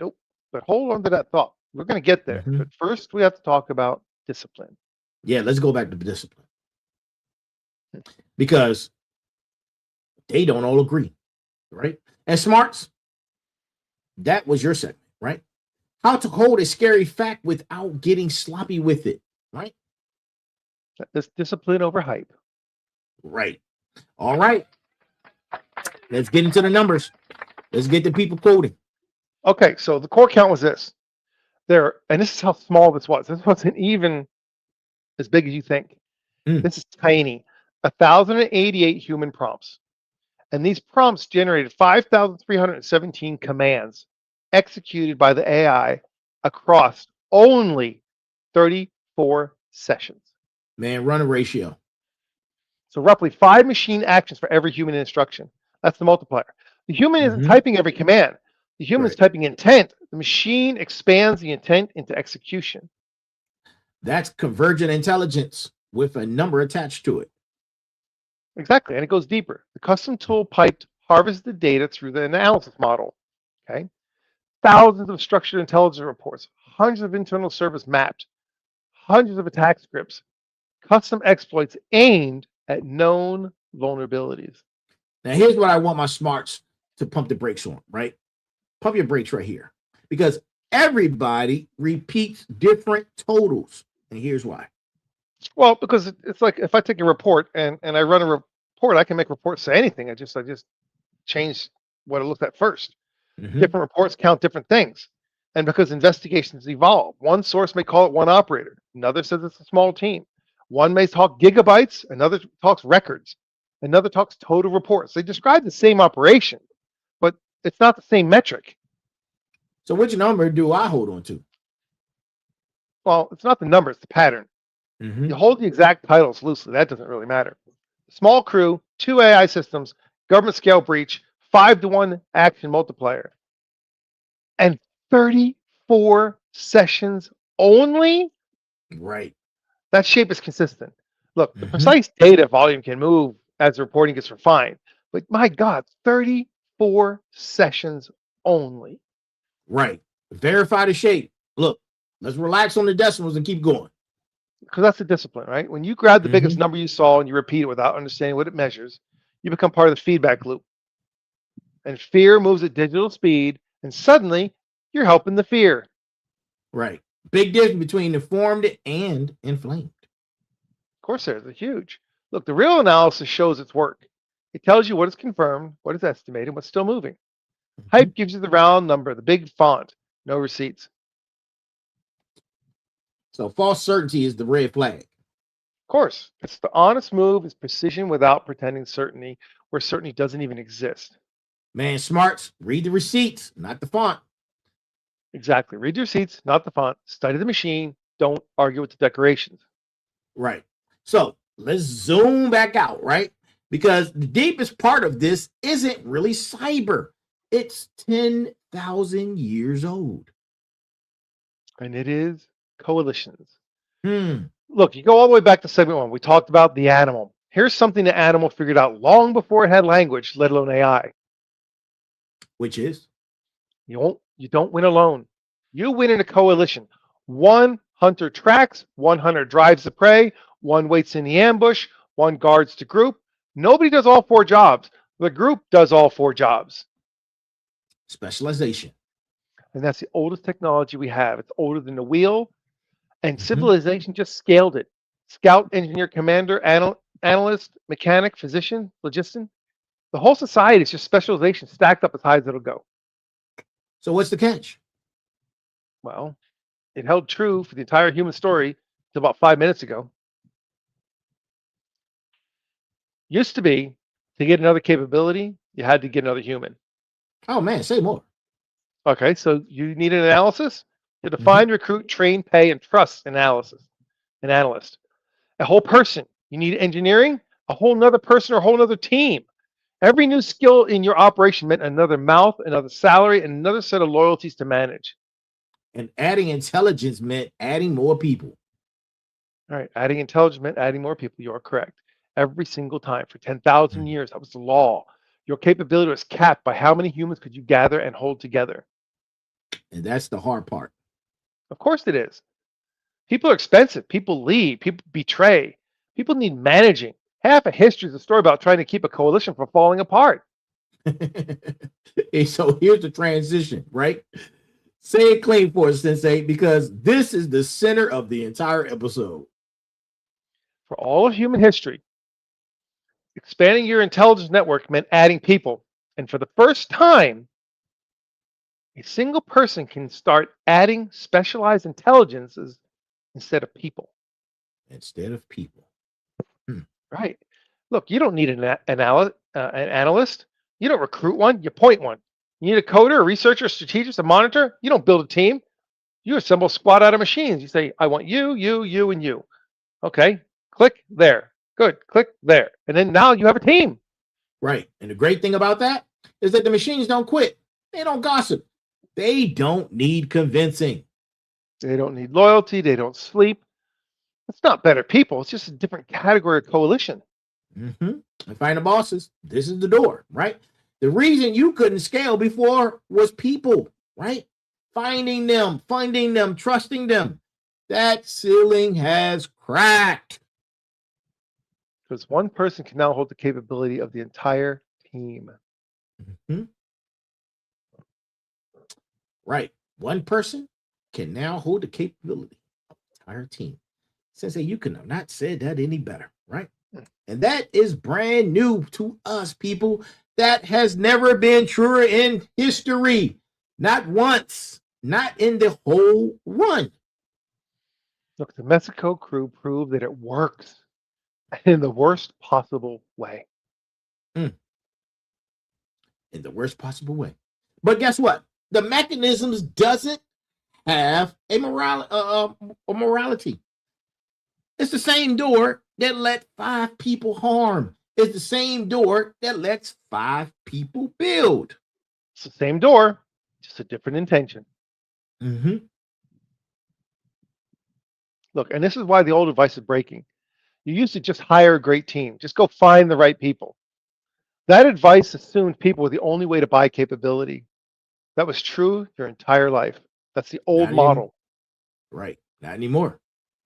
Nope. But hold on to that thought. We're going to get there. But first, we have to talk about discipline. Yeah, let's go back to discipline. Because they don't all agree, right? And smarts, that was your segment, right? How to hold a scary fact without getting sloppy with it, right? This discipline over hype. Right. All right. Let's get into the numbers. Let's get the people quoting. Okay, so the core count was this. And this is how small this was. This wasn't even as big as you think. This is tiny. 1,088 human prompts. And these prompts generated 5,317 commands executed by the AI across only 34 sessions. Man, run a ratio. So roughly 5 machine actions for every human instruction. That's the multiplier. The human isn't typing every command. The human is typing intent. The machine expands the intent into execution. That's convergent intelligence with a number attached to it. Exactly, and it goes deeper. The custom tool piped harvests the data through the analysis model. Okay, thousands of structured intelligence reports, hundreds of internal service mapped, hundreds of attack scripts, custom exploits aimed at known vulnerabilities. Now, here's what I want my smarts to pump the brakes on, right? Pump your brakes right here. Because everybody repeats different totals. And here's why. Well, because it's like if I take a report and I run a report, I can make reports say anything. I just change what I looked at first. Different reports count different things. And because investigations evolve, one source may call it one operator. Another says it's a small team. One may talk gigabytes. Another talks records. Another talks total reports. They describe the same operation, but it's not the same metric. So which number do I hold on to? Well, it's not the number, it's the pattern. You hold the exact titles loosely. That doesn't really matter. Small crew, 2 AI systems, government scale breach, 5-to-1 action multiplier. And 34 sessions only? Right. That shape is consistent. Look, the precise data volume can move as the reporting gets refined. But my God, 34 sessions only. Right. Verify the shape. Look, let's relax on the decimals and keep going. Because that's the discipline, right? When you grab the biggest number you saw and you repeat it without understanding what it measures, you become part of the feedback loop. And fear moves at digital speed, and suddenly you're helping the fear. Right. Big difference between informed and inflamed. Of course, there's a huge. Look, the real analysis shows its work. It tells you what is confirmed, what is estimated, what's still moving. Hype gives you the round number, the big font, no receipts. So false certainty is the red flag. Of course, it's the honest move, it's precision without pretending certainty, where certainty doesn't even exist. Man, smarts, read the receipts, not the font. Exactly. Read the receipts, not the font. Study the machine. Don't argue with the decorations. Right. So let's zoom back out, right? Because the deepest part of this isn't really cyber. It's 10,000 years old. And it is coalitions. Look, you go all the way back to segment 1. We talked about the animal, Here's something the animal figured out long before it had language, let alone AI. Which is? You don't win alone. You win in a coalition. One hunter tracks, one hunter drives the prey, one waits in the ambush, one guards the group. Nobody does all 4 jobs. The group does all 4 jobs. Specialization. And that's the oldest technology we have. It's older than the wheel. And civilization just scaled it. Scout, engineer, commander, analyst, mechanic, physician, logistician. The whole society is just specialization stacked up as high as it'll go. So what's the catch? Well, it held true for the entire human story till about 5 minutes ago. Used to be, to get another capability, you had to get another human. Oh man, say more. Okay, so you need an analysis. You define, recruit, train, pay, and trust an analyst. A whole person. You need engineering, a whole nother person or a whole nother team. Every new skill in your operation meant another mouth, another salary, and another set of loyalties to manage. And adding intelligence meant adding more people. All right, adding intelligence meant adding more people. You are correct. Every single time for 10,000 years, that was the law. Your capability was capped by how many humans could you gather and hold together. And that's the hard part. Of course it is. People are expensive. People leave. People betray. People need managing. Half of history is a story about trying to keep a coalition from falling apart. And so here's the transition, right? Say it clean for us, Sensei, because this is the center of the entire episode. For all of human history, expanding your intelligence network meant adding people. And for the first time, a single person can start adding specialized intelligences instead of people. Instead of people. Right. Look, you don't need an analyst. You don't recruit one. You point one. You need a coder, a researcher, a strategist, a monitor. You don't build a team. You assemble a squad out of machines. You say, I want you, you, and you. Okay. Click there. Good. Click there. And then now you have a team. Right. And the great thing about that is that the machines don't quit. They don't gossip. They don't need convincing. They don't need loyalty. They don't sleep. It's not better people. It's just a different category of coalition. And find the bosses. This is the door, right? The reason you couldn't scale before was people, right? Finding them, funding them, trusting them. That ceiling has cracked. Because one person can now hold the capability of the entire team. Right. One person can now hold the capability of the entire team. Sensei, you could have not said that any better, right? And that is brand new to us, people. That has never been truer in history. Not once, not in the whole run. Look, the Mexico crew proved that it works in the worst possible way. In the worst possible way. But guess what? The mechanisms doesn't have a morality. It's the same door that let 5 people harm. It's the same door that lets 5 people build. It's the same door, just a different intention. Look, and this is why the old advice is breaking. You used to just hire a great team. Just go find the right people. That advice assumed people were the only way to buy capability. That was true your entire life. That's the old model. Right. Not anymore.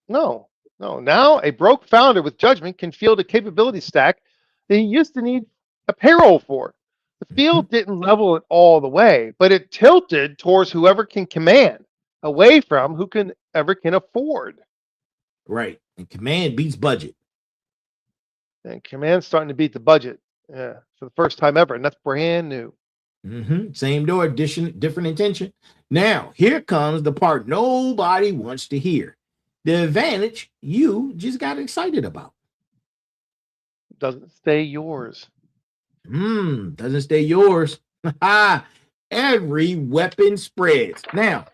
No. Now a broke founder with judgment can field a capability stack that he used to need a payroll for. The field didn't level it all the way, but it tilted towards whoever can command, away from who can afford. Right. And command beats budget. And command's starting to beat the budget. Yeah, for the first time ever, and that's brand new. Same door, different intention. Now, here comes the part nobody wants to hear. The advantage you just got excited about. Doesn't stay yours. Doesn't stay yours. Every weapon spreads. Now,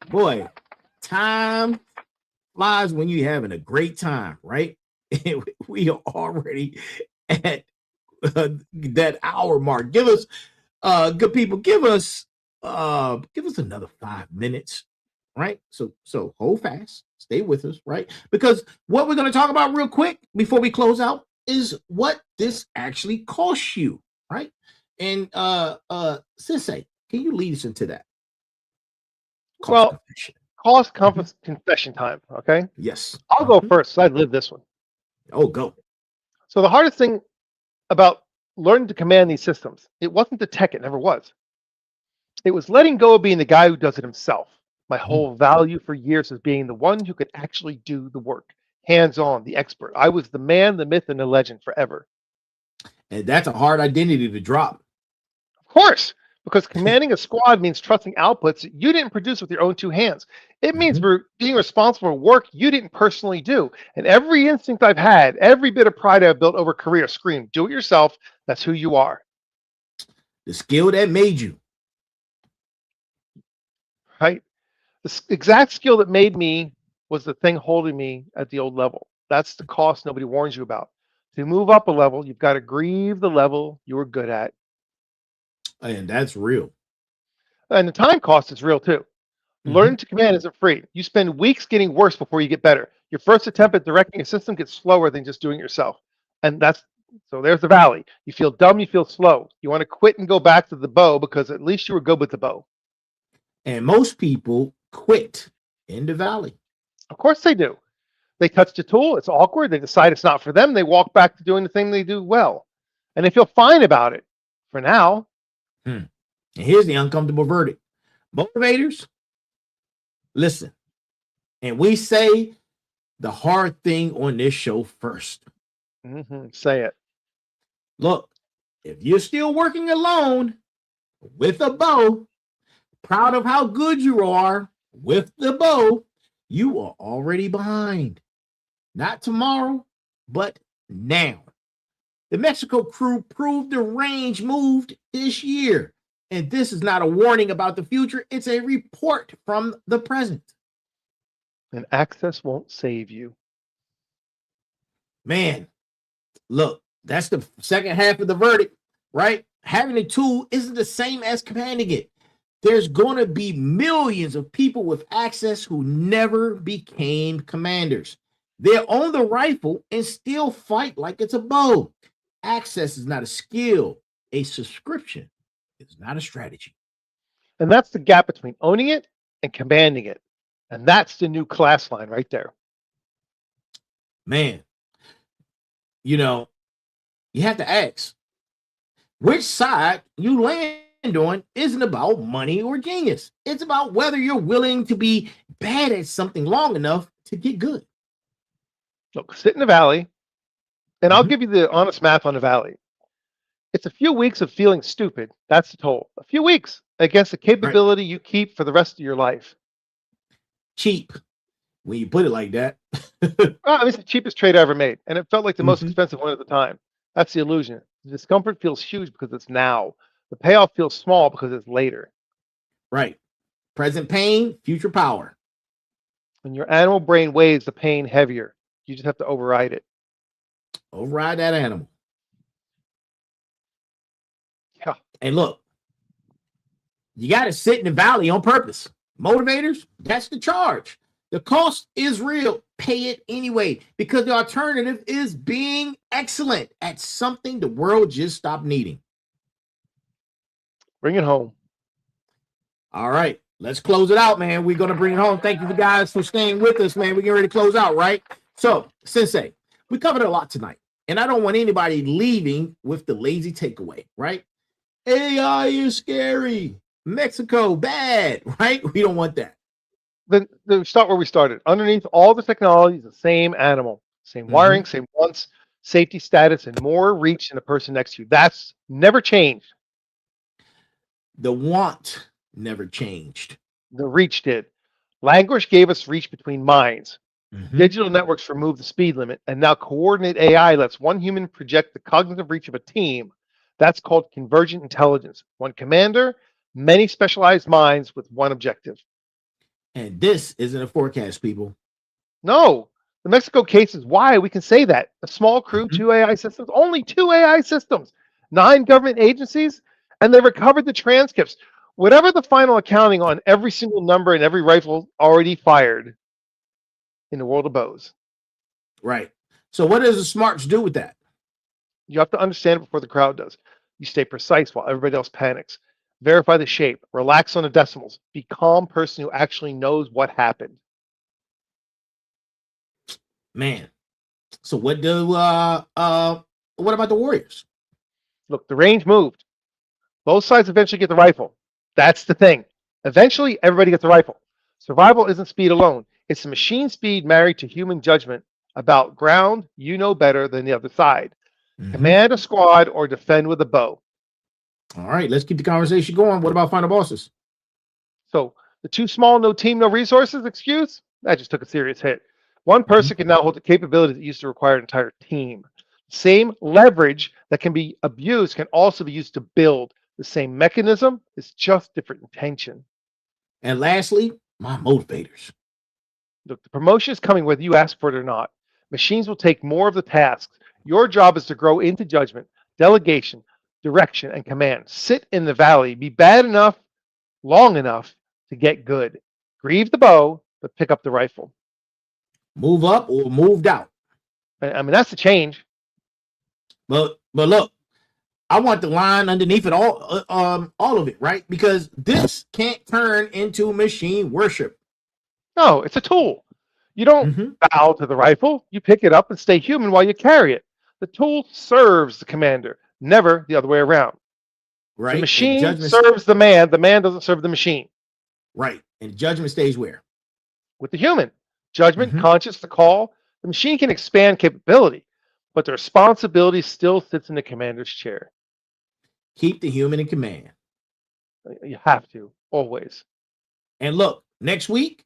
boy, time flies when you're having a great time, right? We are already at that hour mark. Give us, good people, give us another 5 minutes, right? So hold fast, stay with us, right? Because what we're going to talk about real quick before we close out is what this actually costs you, right? And Sensei, can you lead us into that? Well, cost confession time. Okay. Yes. I'll go first. I lived this one. Oh, go. So the hardest thing about learning to command these systems, it wasn't the tech. It never was. It was letting go of being the guy who does it himself. My whole value for years is being the one who could actually do the work, hands-on, the expert. I was the man, the myth, and the legend forever. And that's a hard identity to drop. Of course, because commanding a squad means trusting outputs you didn't produce with your own two hands. It means being responsible for work you didn't personally do. And every instinct I've had, every bit of pride I've built over career screamed, do it yourself. That's who you are. The skill that made you. Right? The exact skill that made me was the thing holding me at the old level. That's the cost nobody warns you about. To move up a level, you've got to grieve the level you were good at. And that's real. And the time cost is real too. Learning to command isn't free. You spend weeks getting worse before you get better. Your first attempt at directing a system gets slower than just doing it yourself. And so there's the valley. You feel dumb, you feel slow. You want to quit and go back to the bow because at least you were good with the bow. And most people quit in the valley. Of course they do. They touch the tool, it's awkward, they decide it's not for them, they walk back to doing the thing they do well. And they feel fine about it for now. And here's the uncomfortable verdict. Motivators, listen. And we say the hard thing on this show first. Say it. Look, if you're still working alone with a bow, proud of how good you are with the bow, you are already behind. Not tomorrow, but now. The Mexico crew proved the range moved this year. And this is not a warning about the future. It's a report from the present. And access won't save you. Man, look, that's the second half of the verdict, right? Having a tool isn't the same as commanding it. There's going to be millions of people with access who never became commanders. They'll own the rifle and still fight like it's a bow. Access is not a skill. A subscription is not a strategy. And that's the gap between owning it and commanding it. And that's the new class line right there. Man, you have to ask, which side you land on isn't about money or genius. It's about whether you're willing to be bad at something long enough to get good. Look, sit in the valley, and I'll give you the honest math on the valley. It's a few weeks of feeling stupid. That's the toll. A few weeks against the capability you keep for the rest of your life. Cheap, when you put it like that. Well, it's the cheapest trade I ever made, and it felt like the most expensive one at the time. That's the illusion. The discomfort feels huge because it's now. The payoff feels small because it's later. Right. Present pain, future power. When your animal brain weighs the pain heavier, you just have to override it. Override that animal. Yeah. And look, you got to sit in the valley on purpose. Motivators, that's the charge. The cost is real. Pay it anyway, because the alternative is being excellent at something the world just stopped needing. Bring it home. All right, let's close it out, man. We're going to bring it home. Thank you guys for staying with us, man. We're getting ready to close out, right? So, Sensei, we covered a lot tonight, and I don't want anybody leaving with the lazy takeaway, right? AI is scary. Mexico, bad, right? We don't want that. Then start where we started. Underneath all the technology is the same animal, same wiring, same wants, safety status, and more reach than the person next to you. That's never changed. The want never changed. The reach did. Language gave us reach between minds. Digital networks removed the speed limit, and now coordinate AI lets one human project the cognitive reach of a team. That's called convergent intelligence. One commander, many specialized minds with one objective. And this isn't a forecast, people. No, the Mexico case is why we can say that. A small crew, 2 AI systems, only 2 AI systems, 9 government agencies, and they recovered the transcripts. whatever the final accounting on every single number and every rifle already fired in the world of bows. Right. So what does the smarts do with that? You have to understand it before the crowd does. You stay precise while everybody else panics. Verify the shape. Relax on the decimals. Be a calm person who actually knows what happened. Man. So what about the Warriors? Look, the range moved. Both sides eventually get the rifle. That's the thing. Eventually, everybody gets a rifle. Survival isn't speed alone. It's the machine speed married to human judgment about ground you know better than the other side. Mm-hmm. Command a squad or defend with a bow. All right, let's keep the conversation going. What about final bosses? So the too small, no team, no resources excuse, that just took a serious hit. One person can now hold the capabilities that used to require an entire team. Same leverage that can be abused can also be used to build. The same mechanism, is just different intention. And lastly, my motivators. Look, the promotion is coming whether you ask for it or not. Machines will take more of the tasks. Your job is to grow into judgment, delegation, direction, and command. Sit in the valley. Be bad enough, long enough to get good. Grieve the bow, but pick up the rifle. Move up or moved out. I mean, that's the change. But look, I want the line underneath it all of it, right? Because this can't turn into machine worship. No, it's a tool. You don't bow to the rifle. You pick it up and stay human while you carry it. The tool serves the commander, never the other way around. Right. The machine serves the man doesn't serve the machine. Right. And judgment stays where? With the human. Judgment, conscience, the call. The machine can expand capability, but the responsibility still sits in the commander's chair. Keep the human in command. You have to, always. And look, next week.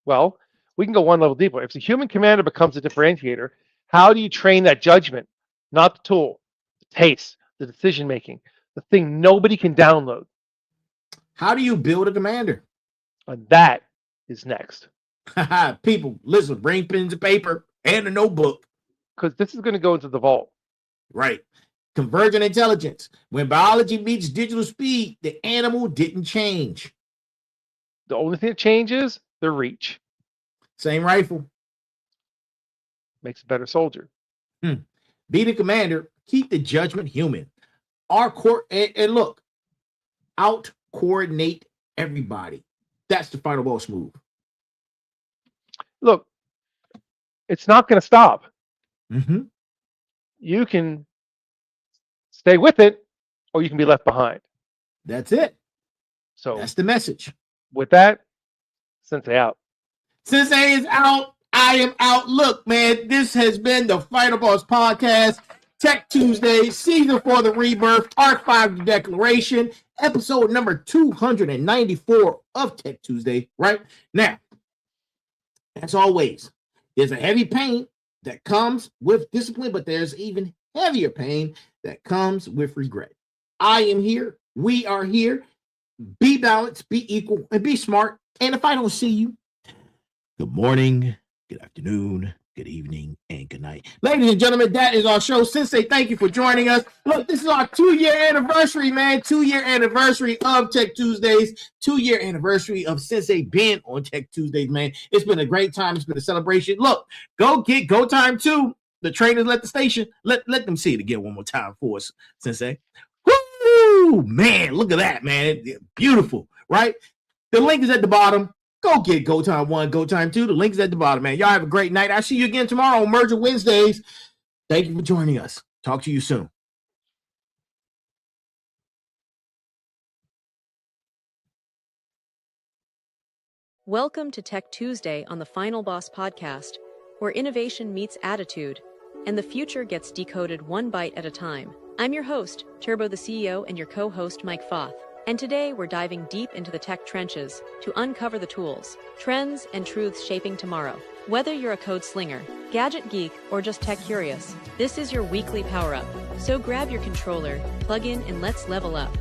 Well, we can go one level deeper. If the human commander becomes a differentiator, how do you train that judgment? Not the tool, the taste, the decision-making, the thing nobody can download. How do you build a commander? And that is next. People, listen, bring pens and paper and a notebook. Because this is going to go into the vault. Right. Convergent intelligence. When biology meets digital speed, the animal didn't change. The only thing that changes, the reach. Same rifle. Makes a better soldier. Be the commander. Keep the judgment human. Our core and look, out coordinate everybody. That's the final boss move. Look, it's not going to stop. You can stay with it, or you can be left behind. That's it. So that's the message. With that, Sensei out. Sensei is out. I am out. Look, man, this has been the Final Boss Podcast, Tech Tuesday, Season 4 The Rebirth, Part 5 The Declaration, episode number 294 of Tech Tuesday, right? Now, as always, there's a heavy pain that comes with discipline, but there's even heavier pain that comes with regret. I am here. We are here. Be balanced, be equal, and be smart. And if I don't see you, good morning, good afternoon, good evening, and good night. Ladies and gentlemen, that is our show. Sensei, thank you for joining us. Look, this is our 2-year anniversary, man. 2-year anniversary of Tech Tuesdays. 2-year anniversary of Sensei being on Tech Tuesdays, man. It's been a great time. It's been a celebration. Look, go get Go Time 2. The trainers let the station. Let them see it again one more time for us, Sensei. Woo! Man, look at that, man. Beautiful, right? The link is at the bottom. Go get Go Time 1, Go Time 2. The link is at the bottom, man. Y'all have a great night. I'll see you again tomorrow on Merger Wednesdays. Thank you for joining us. Talk to you soon. Welcome to Tech Tuesday on the Final Boss Podcast, where innovation meets attitude, and the future gets decoded one byte at a time. I'm your host, Turbo the CEO, and your co-host, Mike Foth. And today we're diving deep into the tech trenches to uncover the tools, trends, and truths shaping tomorrow. Whether you're a code slinger, gadget geek, or just tech curious, this is your weekly power-up. So grab your controller, plug in, and let's level up.